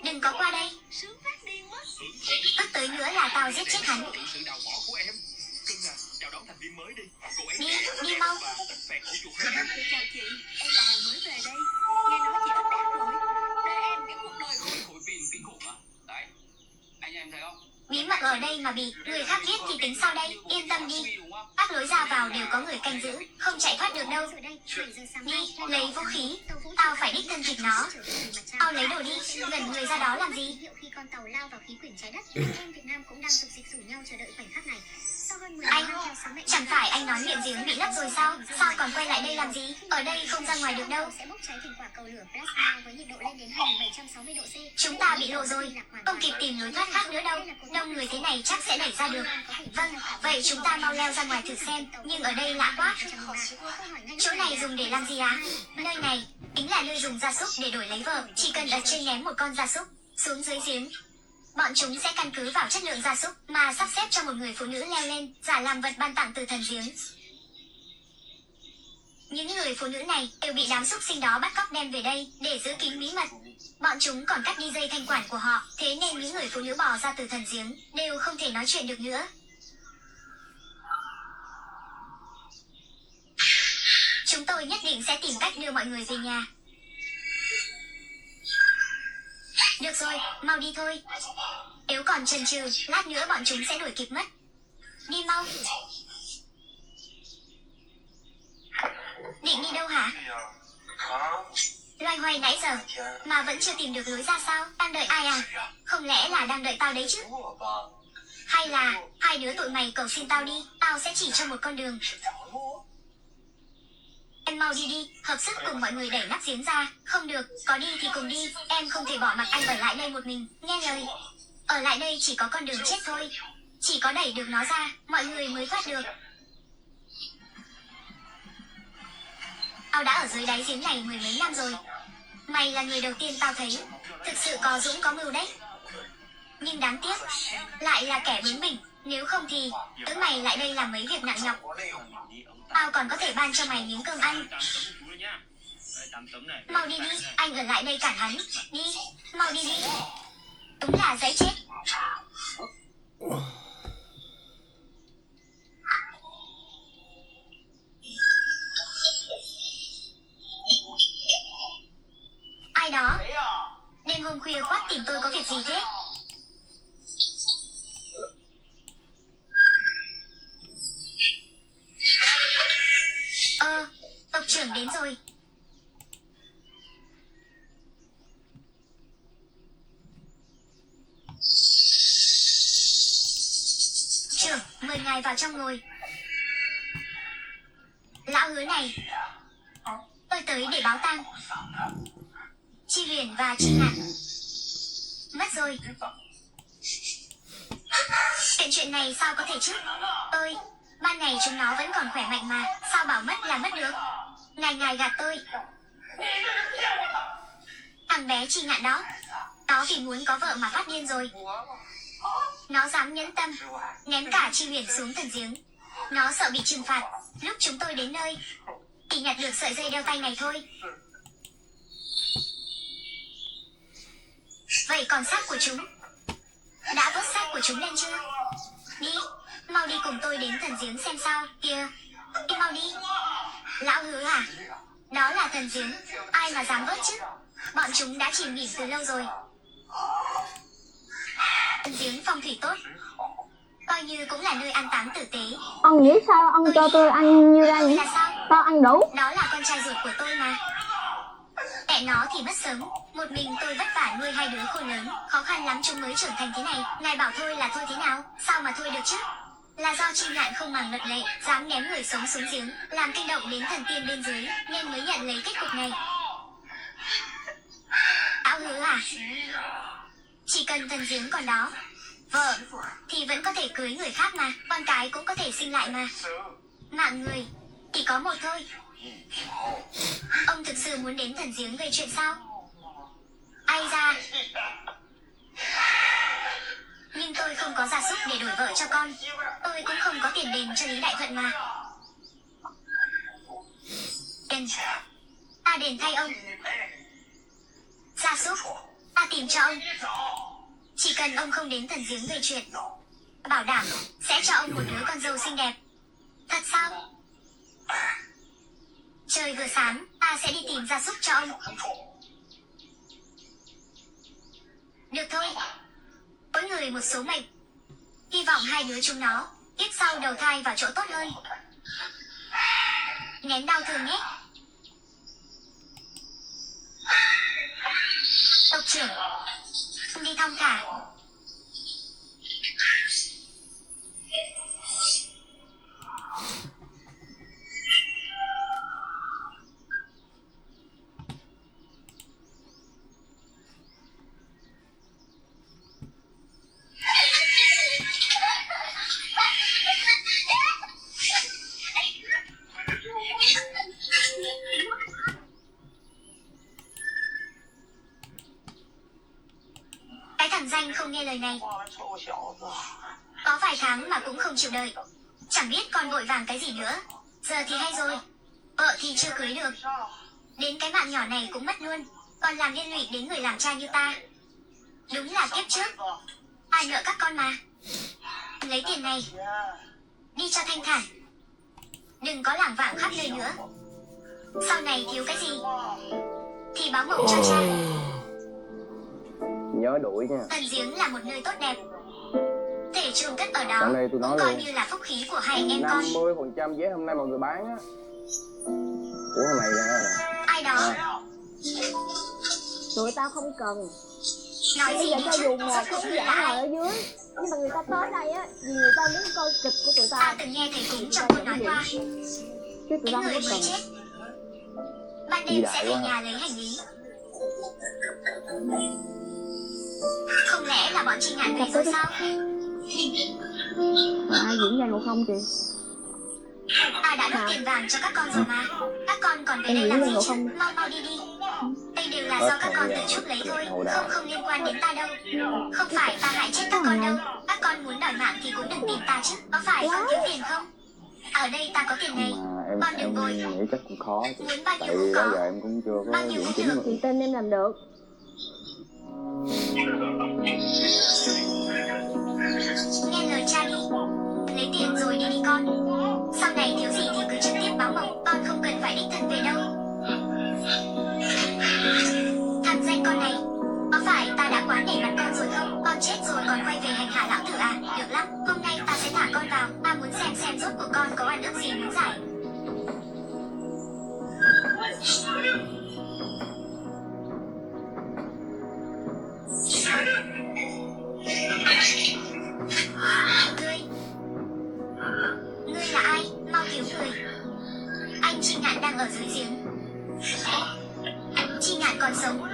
Đừng có qua đây. Sướng phát điên mất. Tức tới nữa là tao giết chết hắn. Sự đào mỏ của em. Cưng à, chào đón thành viên mới đi. Cô ấy Đi mau. phẹt ổ chuột. Chào chị, em là hàng mới về đây. Nghe nói chị ấp đáp rồi. Đây em cái cuộc đời của Hội viên kinh khủng à? Đấy, anh em thấy không? Bí mật ở đây mà bị người khác biết thì tính sao đây? Yên tâm đi. Các lối ra vào đều có người canh giữ, không chạy thoát được đâu. Đi, lấy vũ khí. Tao phải đích thân thịt nó. Tao lấy đồ đi, gần người ra đó làm gì? Khi con tàu lao vào khí quyển trái đất, em Việt Nam cũng đang sục sịch rủ nhau chờ đợi khoảnh khắc này. Sau hơn 10 năm theo sóng mệnh, Chẳng phải anh nói miệng giếng bị lấp rồi sao? Sao còn quay lại đây làm gì? Ở đây không ra ngoài được đâu. sẽ bốc cháy thành quả cầu lửa plasma với nhiệt độ lên đến 2760 độ C. Chúng ta bị lộ rồi, không kịp tìm lối thoát khác nữa đâu. Đông người thế này chắc sẽ đẩy ra được. Vâng, vậy chúng ta mau leo ra ngoài thử xem. Nhưng ở đây lạ quá. Chỗ này dùng để làm gì á? Nơi này chính là nơi dùng gia súc để đổi lấy vợ. Chỉ cần ở trên ném một con gia súc xuống dưới giếng, bọn chúng sẽ căn cứ vào chất lượng gia súc mà sắp xếp cho một người phụ nữ leo lên, giả làm vật ban tặng từ thần giếng. Những người phụ nữ này đều bị đám súc sinh đó bắt cóc đem về đây để giữ kín bí mật. Bọn chúng còn cắt đi dây thanh quản của họ, thế nên những người phụ nữ bò ra từ thần giếng đều không thể nói chuyện được nữa. Chúng tôi nhất định sẽ tìm cách đưa mọi người về nhà. Được rồi, mau đi thôi. Nếu còn chần chừ, lát nữa bọn chúng sẽ đuổi kịp mất. Đi mau. Định đi đâu hả? Loay hoay nãy giờ mà vẫn chưa tìm được lối ra sao? Đang đợi ai à? Không lẽ là đang đợi tao đấy chứ? Hay là hai đứa tụi mày cầu xin tao đi, tao sẽ chỉ cho một con đường. Em mau đi đi, hợp sức cùng mọi người đẩy nắp giếng ra. Không được, có đi thì cùng đi. Em không thể bỏ mặc anh ở lại đây một mình, nghe lời. Ở lại đây chỉ có con đường chết thôi. Chỉ có đẩy được nó ra, mọi người mới thoát được. Tao đã ở dưới đáy giếng này mười mấy năm rồi. Mày là người đầu tiên tao thấy thực sự có dũng có mưu đấy. Nhưng đáng tiếc, lại là kẻ bướng bỉnh. Nếu không thì tụi mày lại đây làm mấy việc nặng nhọc. Tao còn có thể ban cho mày miếng cơm ăn. Mau đi đi, anh ở lại đây cản hắn. Đi, mau đi đi. Đúng là dãy chết. Ai đó? Đêm hôm khuya khoắt tìm tôi có việc gì thế? Tộc trưởng đến rồi. Trưởng, mời ngài vào trong ngồi. Lão hứa này, tôi tới để báo tang. Chi Huyền và Chi Ngạn mất rồi. Chuyện này sao có thể chứ? Tôi, ban ngày chúng nó vẫn còn khỏe mạnh mà, sao bảo mất là mất được? Ngài gạt tôi. Thằng bé Chi Ngạn đó, nó vì muốn có vợ mà phát điên rồi. Nó dám nhẫn tâm ném cả Chi Huyền xuống thần giếng. Nó sợ bị trừng phạt. Lúc chúng tôi đến nơi thì nhặt được sợi dây đeo tay này thôi. Vậy còn xác của chúng? Đã vớt xác của chúng lên chưa? Đi, mau đi cùng tôi đến thần giếng xem sao. Kìa, đi mau đi. Lão Hứa à? Đó là thần giếng, ai mà dám vớt chứ? Bọn chúng đã chìm nghỉm từ lâu rồi. Thần giếng phong thủy tốt, coi như cũng là nơi an táng tử tế. Ông nghĩ sao ông cho tôi ăn như đây? Là sao? Tao ăn đủ. Đó là con trai ruột của tôi mà. Mẹ nó thì mất sớm, một mình tôi vất vả nuôi hai đứa khôn lớn, khó khăn lắm chúng mới trưởng thành thế này. Ngài bảo thôi là thôi thế nào? Sao mà thôi được chứ? Là do Chi Ngạn không màng luật lệ, dám ném người sống xuống giếng, làm kinh động đến thần tiên bên dưới, nên mới nhận lấy kết cục này. Lão Hứa à? Chỉ cần thần giếng còn đó, vợ thì vẫn có thể cưới người khác mà, con cái cũng có thể sinh lại mà. Mạng người chỉ có một thôi. Ông thực sự muốn đến thần giếng gây chuyện sao? Ai ra? Nhưng tôi không có gia súc để đổi vợ cho con. Tôi cũng không có tiền đền cho Lý Đại Thuận mà. Đền, ta đền thay ông. Gia súc, ta tìm cho ông. Chỉ cần ông không đến thần giếng gây chuyện, bảo đảm sẽ cho ông một đứa con dâu xinh đẹp. Thật sao? Trời vừa sáng, ta sẽ đi tìm gia súc cho ông. Được thôi, mỗi người một số mệnh. Hy vọng hai đứa chúng nó tiếp sau đầu thai vào chỗ tốt hơn. Nén đau thương nhé. Tộc trưởng, đi thong thả. Cái thằng danh không nghe lời này, có vài tháng mà cũng không chịu đợi. Chẳng biết con vội vàng cái gì nữa. Giờ thì hay rồi, vợ thì chưa cưới được, đến cái mạng nhỏ này cũng mất luôn, còn làm liên lụy đến người làm cha như ta. Đúng là kiếp trước ai nợ các con mà. Lấy tiền này đi cho thanh thản, đừng có lảng vảng khắp nơi nữa. Sau này thiếu cái gì thì báo mộng cho cha. Nhớ đuổi nha. Thần giếng là một nơi tốt đẹp, thể chôn cất ở đó Đây tôi nói cũng coi luôn, như là phúc khí của hai anh em con. 50% vé hôm nay mọi người bán á. Ủa hôm nay nè. Ai đó Tụi tao không cần. nói Bây gì giờ đi cho chứ? dù một Rốt khán cuộc giả là ngồi ai? ở dưới, nhưng mà người ta tới đây á vì người ta muốn coi kịch của tụi Ta tao. từng nghe thầy cúng trong thôn nói qua, Chứ tụi những tao không người có mới cần. chết ban đêm sẽ về nhà lấy hành lý. Không lẽ là bọn Chi Ngạn về rồi sao? Mà ai diễn vai ngộ không chị? Ta đã đốt tiền vàng cho các con rồi mà. Các con còn về Em đây nghĩ làm là gì ngộ chứ? không? Mau đi đi. Đây đều là do các con tự chuốc lấy thôi, không liên quan đến ta đâu. Không phải ta hại chết các con đâu. Các con muốn đòi mạng thì cũng đừng tìm ta chứ. Có phải con thiếu tiền không? Ở đây ta có tiền này. Con đừng vội. Nghĩ chắc cũng khó. Muốn bao nhiêu Tại cũng đó có. giờ em cũng chưa có Bao nhiêu diễn cũng chính được. mà. Chị tin em làm được. Nghe lời cha đi. Lấy tiền rồi đi đi con. Sau này thiếu gì thì cứ trực tiếp báo mộng. Con không cần phải đích thân về đâu. Thằng danh con này, có phải ta đã quá nể mặt con rồi không? Con chết rồi còn quay về hành hạ lão tử à? Được lắm, hôm nay ta sẽ thả con vào. Ta muốn xem rốt của con có ăn ước gì muốn giải. Ngươi là ai? Mau cứu người. Anh Chi Ngạn đang ở dưới giếng. Chi Ngạn còn sống.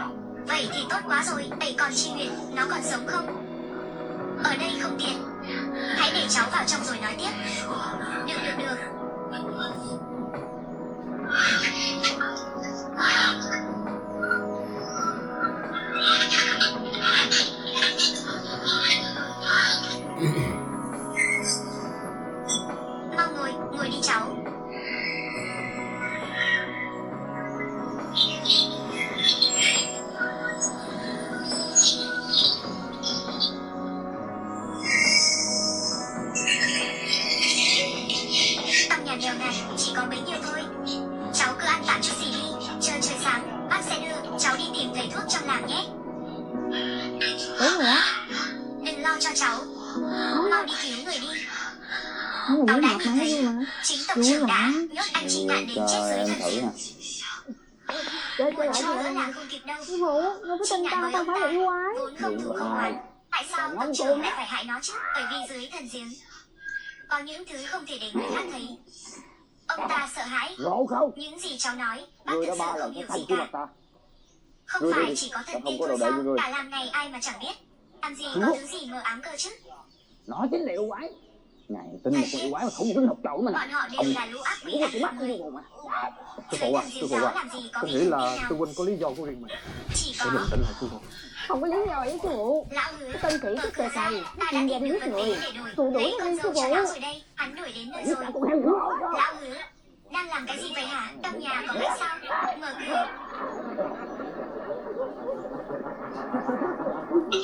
Vậy thì tốt quá rồi. Vậy còn Chi Huyền, nó còn sống không? Ở đây không tiện. Hãy cháu vào trong rồi nói tiếp. Được. Mau ngồi đi cháu. Trong nhà nghèo này chỉ có bấy nhiêu thôi. Cháu cứ ăn tạm chút gì đi. Chờ trời sáng, bác sẽ đưa cháu đi tìm thầy thuốc trong làng nhé. Đúng rồi á. Đừng lo cho cháu. Mau đi cứu người đi. Không Tao có đã mặt nhìn máy thấy luôn mà. chính tộc trưởng đã nhốt anh chị ngạn đến chết dưới thần giếng. Chơi Muốn lại cho nữa vậy. là không kịp đâu. Sư phụ, nó cứ tin tao phải là yêu ái. Vốn không thủ không oán. Tại sao tộc trưởng lại phải hại nó chứ? Bởi vì dưới thần giếng có những thứ không thể để người khác thấy. Ông ta sợ hãi. Rõ không? Những gì cháu nói, bác Người thực đã sự ba không lần hiểu thành gì trước cả. mặt ta. Không Người phải đi. chỉ có Ta thần không tiên có thôi đầu đậy sao? với người. Cả làng này ai mà chẳng biết. Làm gì có thứ gì mờ ám cơ chứ? Nó chính là yêu quái. Ngài tin một con yêu quái mà không tin học trò của mình. Bọn họ đều là lũ ác quỷ ác Mắt người. vô mà. Sư phụ à, làm gì có Tôi vị nghĩ thần là tiên nào? sư huynh có lý do của riêng mình. Chỉ Hãy có bình tĩnh lại sư phụ. Không có lý do với sư phụ. lão hứa Tân sĩ mở tức cửa tề ra, thầy. ta đã Chuyên gia tìm đi được giết vật người. lý để Phụ đổi. đuổi Lấy nó con đi sư dâu cho phụ. lão rồi đây, hắn đuổi đến nơi rồi. Lão hứa đang làm cái gì vậy hả? Trong nhà có khách sao? Mở cửa.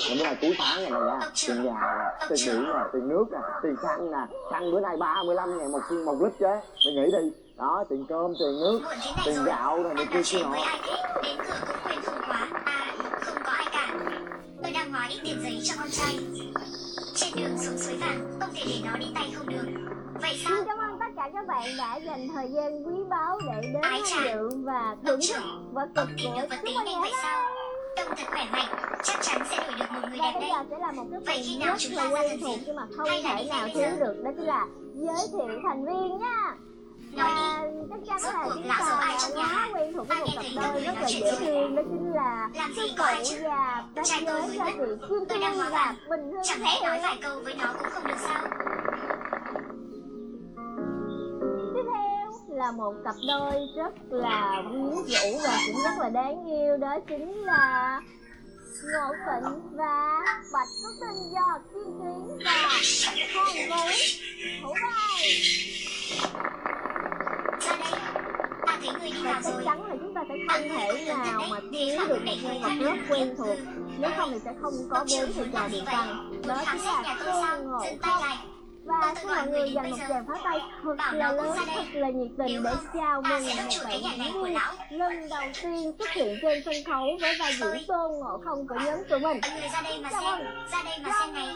Bữa nay cuối tháng này nha, tiền nhà nè, tiền điện nè, tiền nước nè, tiền xăng nè, xăng bữa nay 35 ngàn một lít chứ, mày nghĩ đi, đó, tiền cơm, tiền nước, Muộn thế này tiền rồi, gạo rồi, đang này nói kia chuyện kia với nọ. ai thế? Đến cửa cũng quên không khóa. À, không có ai cả. Tôi đang hóa ít tiền giấy cho con trai. Trên đường xuống suối vàng, không thể để nó đi tay không được. Vậy sao? Xin cảm ơn tất cả các bạn đã dành thời gian quý báu để đến Ái tham chà. dự và Tộc thưởng thức trưởng, và ông cực tìm của được vật chúc lý mừng nhanh vậy ngày sao? đây. Trông thật khỏe mạnh, chắc chắn sẽ đổi được một người Và đẹp bây đấy. giờ sẽ là một cái Vậy khi phần nào rất chúng là ta ra quen thần thuộc giếng? nhưng mà không Hay là thể đi nào ngay bây thiếu giờ? được, đó chính là giới thiệu thành viên nha. Nói Và đi. chắc chắn Rốt là cuộc chúng lão giấu ta ai đã trong nhà quá hả? quen thuộc với Ta một nghe cặp thấy các đôi người rất nói là chuyện dễ rồi. thương, đó chính là Làm sư gì có ai phụ chứ? và bác Trai tôi giới mới ca biết. sĩ Kim Tôi đang Cương hóa và vàng. Bình Hương. Chẳng lẽ nói vài câu với nó cũng không được sao? Tiếp theo là một cặp đôi rất là quyến rũ và cũng rất là đáng yêu, đó chính là Ngộ Tịnh và Bạch Cúc Tinh do Kim Tuyến và Hoàng Vũ thủ vai. Ra đây. Ta thấy người đi Và vào chắc rồi. chắn là chúng ta sẽ không thể nào mà thiếu được một nhân vật rất quen thuộc, nếu không thì sẽ không có 4 thầy trò được tăng. Đó chính là Tôn Ngộ Dừng tay Không. lại. Và xin mọi người dành một tràng pháo tay thật là lớn, thật là nhiệt tình để chào mừng một bạn diễn viên lần đầu tiên xuất hiện trên sân khấu với vai diễn Tôn Ngộ Không của nhóm tụi mình. Mọi người ra đây mà Chào xem. mừng. Ra đây mà xem này.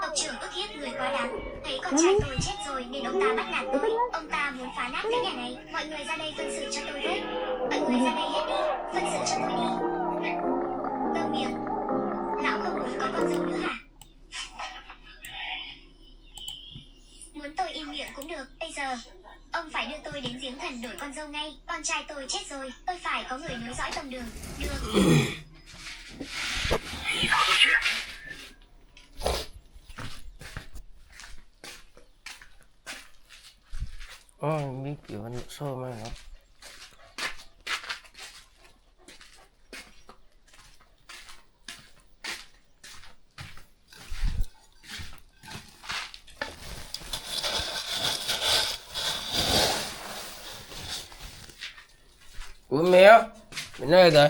Tộc trưởng ức hiếp người quá đáng. Thấy con trai tôi chết rồi nên ông ta bắt nạt tôi. Ông ta muốn phá nát cái nhà này. Mọi người ra đây phân xử cho tôi với. Mọi người ra đây hết đi. Phân xử cho tôi đi. Câm miệng. Lão không muốn có con dâu nữa hả? Muốn tôi im miệng cũng được. Bây giờ ông phải đưa tôi đến giếng thần đổi con dâu ngay. Con trai tôi chết rồi. Tôi phải có người nối dõi tông đường. Được. Biết kiểu anh xô mà hả? Ủa mèo, mình nói rồi.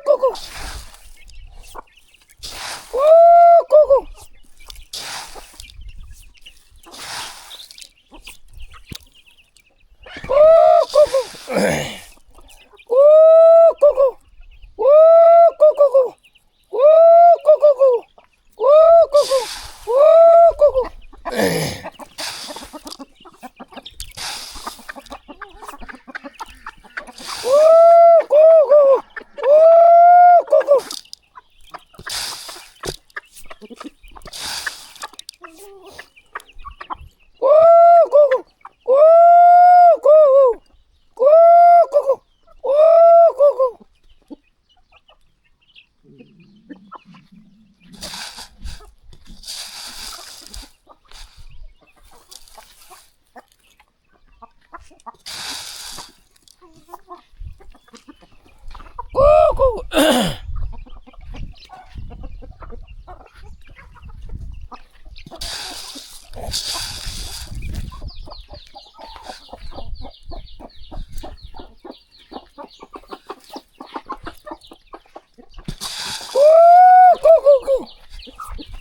Cô.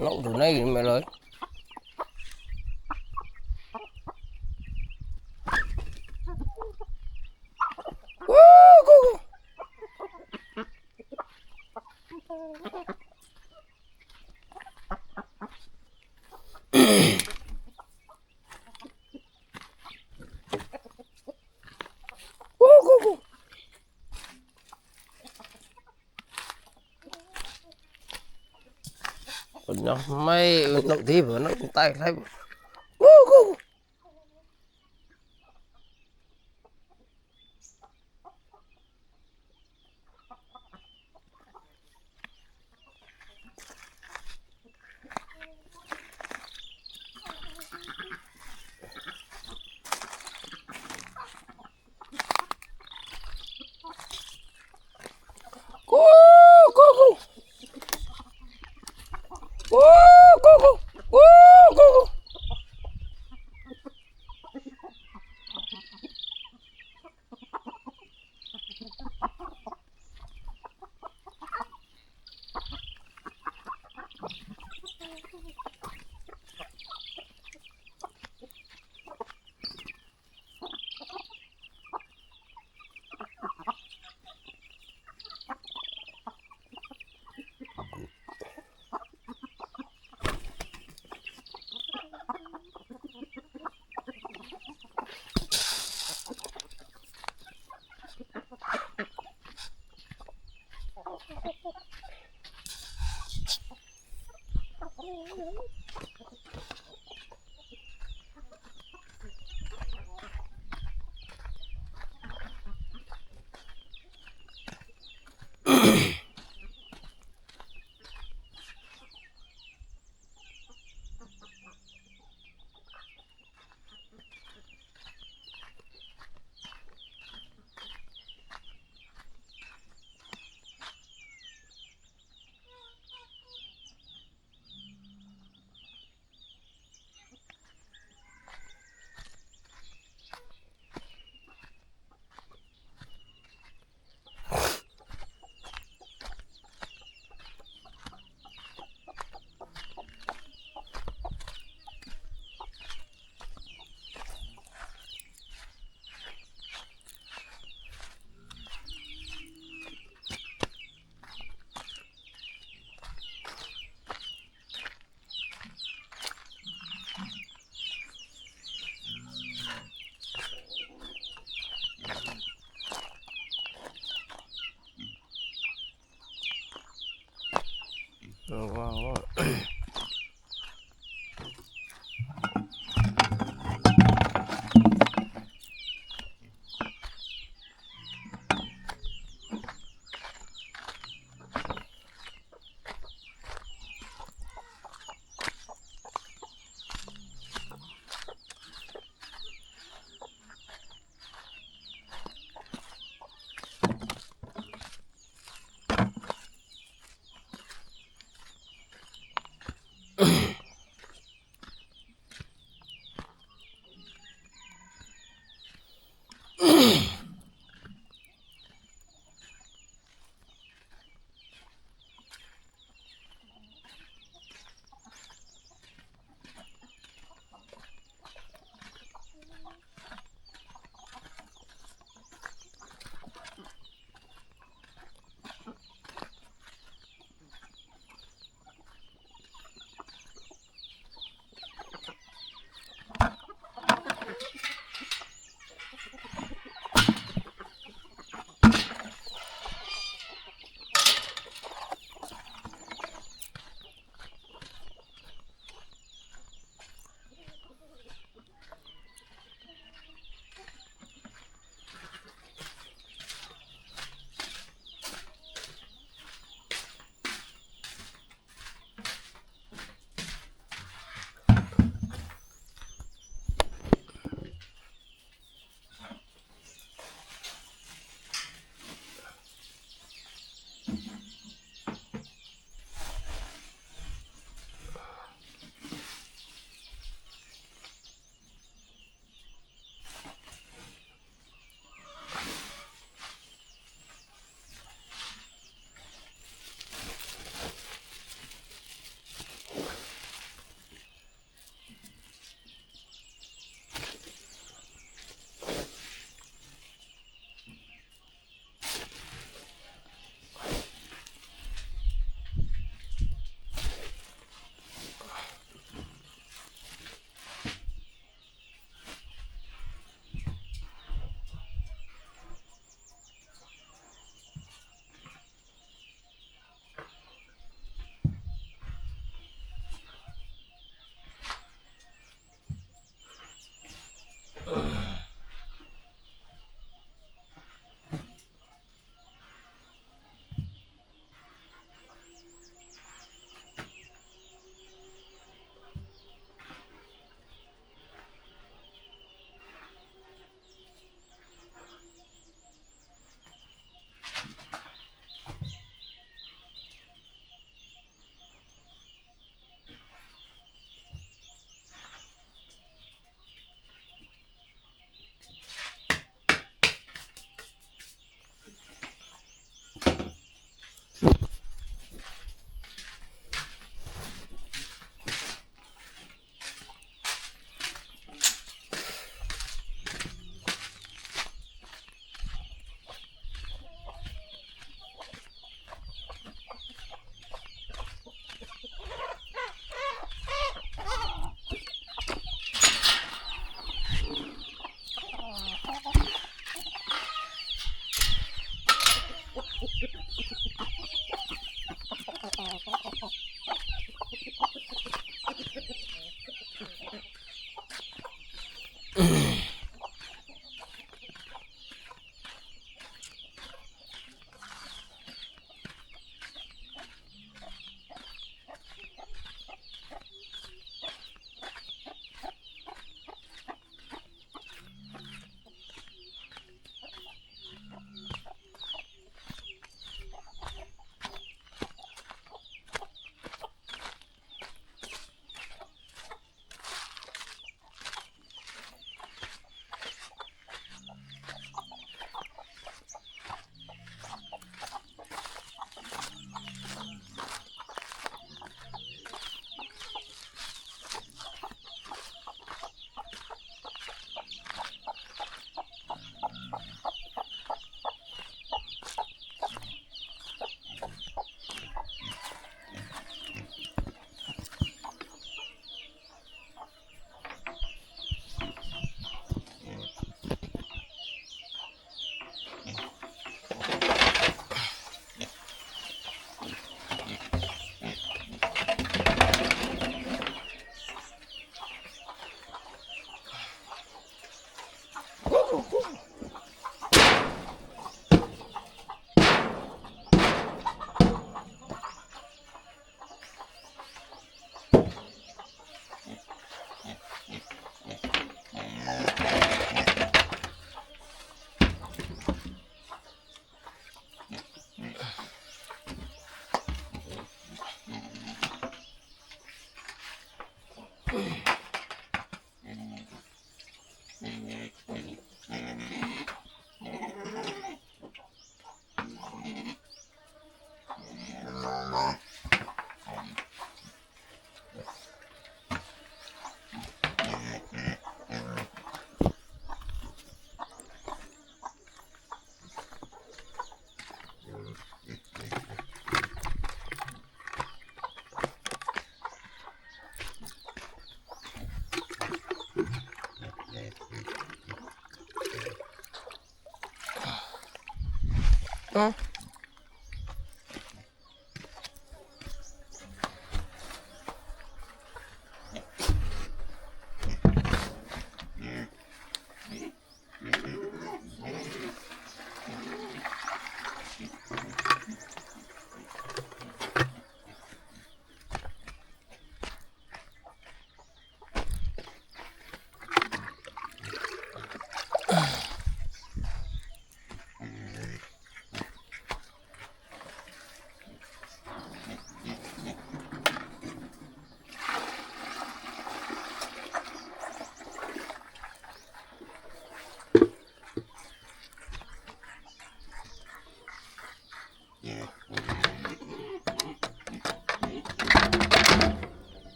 Nấu từ nay mẹ ơi. Nó mấy nấu tí vừa nó tay thấy wow.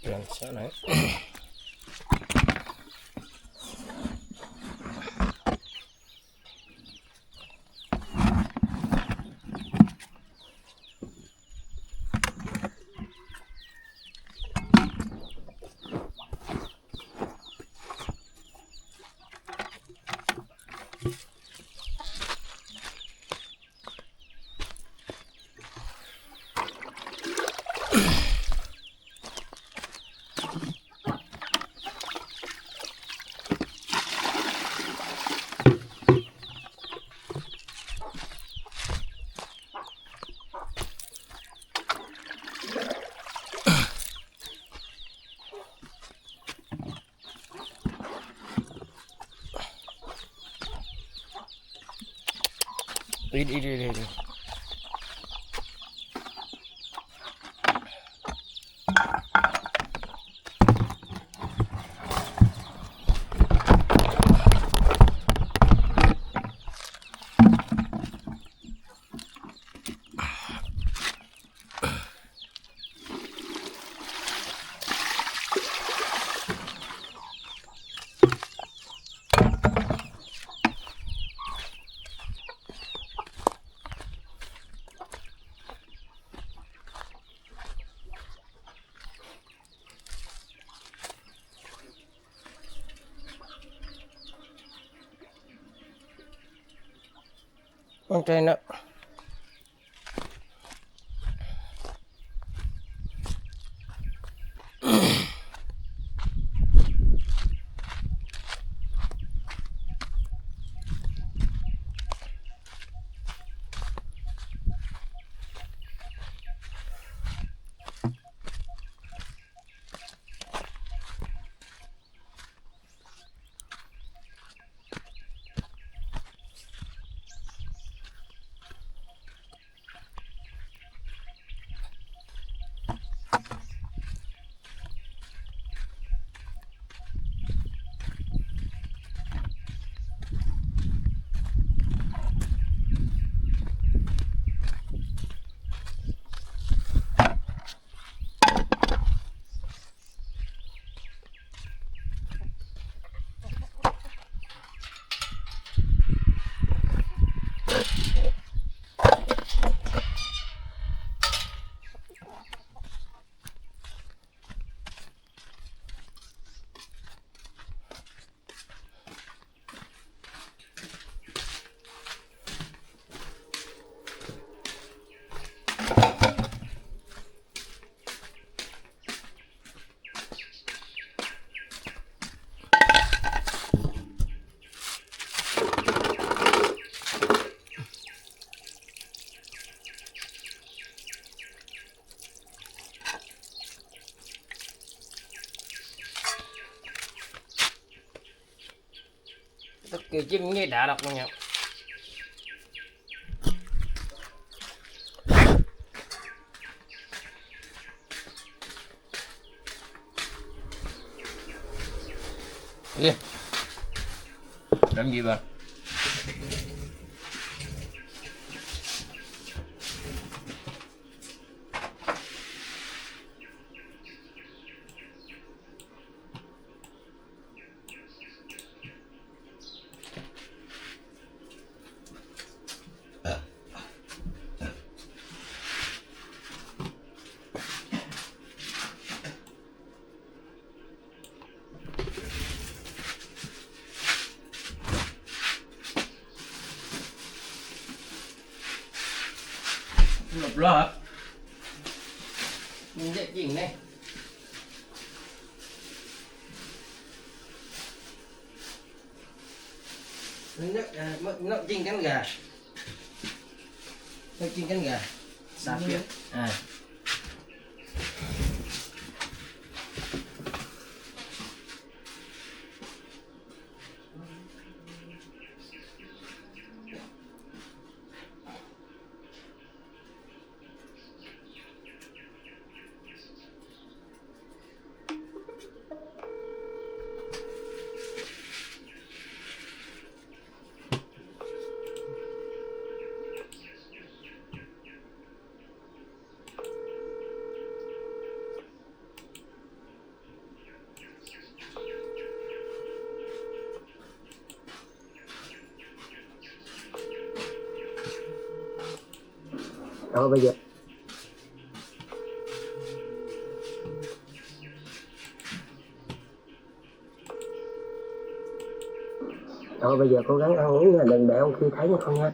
Làm sao đấy. Đi. Con trên đó. Tức kiểu chim nghe đã đọc luôn nha. Yeah. Làm gì bà? Ngập lo hả? Mình dạy chỉnh đây. Nó chỉnh cánh gà. Nó chỉnh cánh gà. Sạp kia. Rồi bây giờ cố gắng ăn uống nha, đừng để ông khi thấy nha con nha.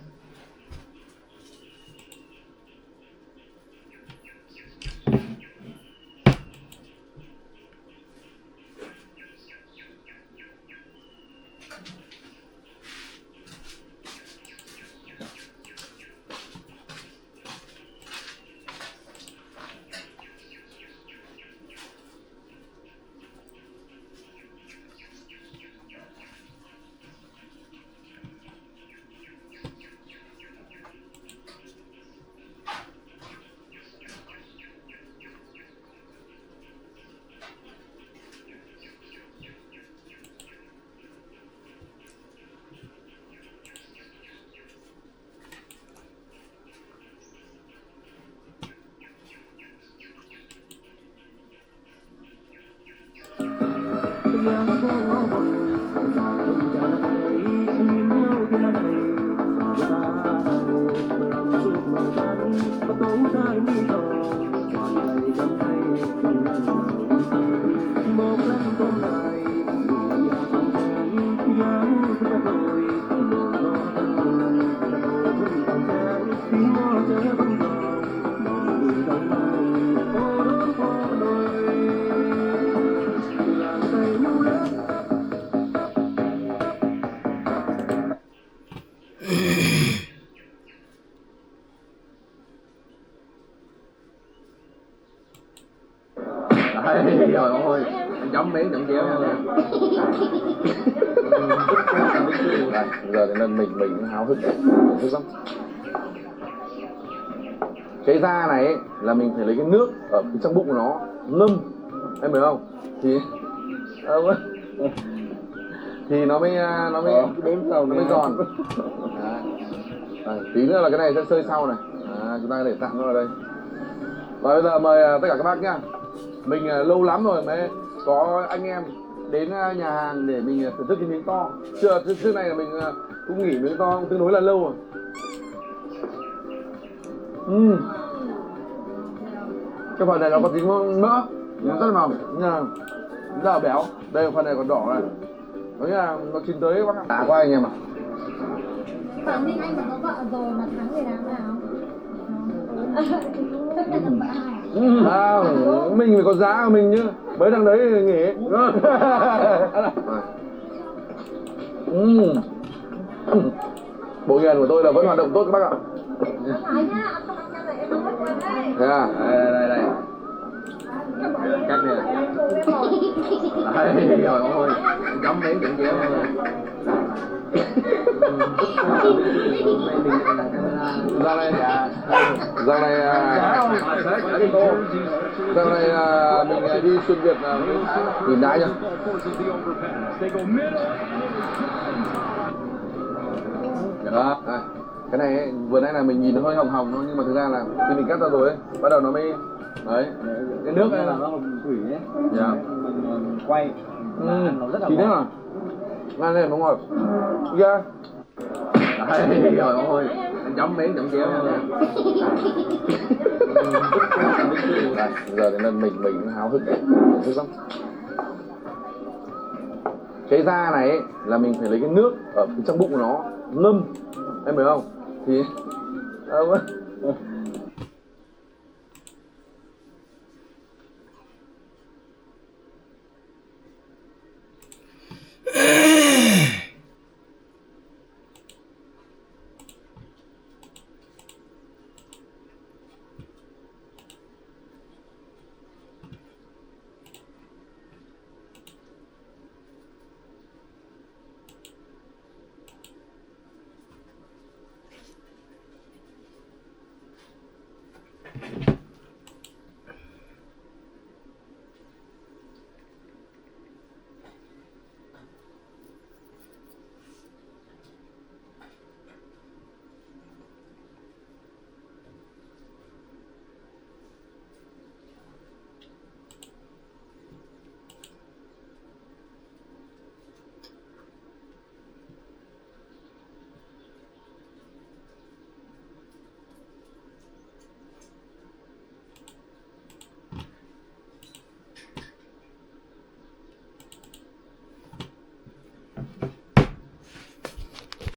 Trời ơi, anh chấm miếng chậm chéo nha. Giờ thì mình háo hức lắm. Cái da này ấy, là mình phải lấy cái nước ở trong bụng của nó ngâm, em hiểu không? Thì nó mới giòn. Tí nữa là cái này sẽ sơi sau này. Chúng ta để tạm nó ở đây. Rồi bây giờ mời tất cả các bác nhá. Mình lâu lắm rồi mới có anh em đến nhà hàng để mình thưởng thức cái miếng to. Trước này là mình cũng nghỉ miếng to tương đối là lâu rồi. Cái phần này nó có tí mỡ, nó rất là mỏng, rất là béo. Đây phần này còn đỏ này. Nói là nó chín tới bác ạ. Quá anh em ạ. Bạn Minh Anh mà có vợ rồi mà thắng người đám nào? Chấp nhận được vợ hai à? Mình phải có giá của mình chứ. Mấy thằng đấy nghỉ. Bộ nghiền của tôi là vẫn hoạt động tốt các bác ạ. Thế à? Đây. Cắt nè. Trời ơi, chấm miếng chậm chéo nha. Dạo này mình đi xuyên Việt nhìn đá nhá. Đó, cái này ấy, vừa nãy là mình nhìn nó hơi hồng thôi, nhưng mà thực ra là khi mình cắt ra rồi ấy, bắt đầu nó mới đấy, cái nước này là nó thủy ấy. Dạ. Mình quay nó rất là ngon. Ngon này đúng rồi. Dạ. Trời ơi, anh chấm miếng chậm chéo nha. Giờ thì mình háo hức lắm. Cái da này ấy, là mình phải lấy cái nước ở trong bụng của nó ngâm, em hiểu không?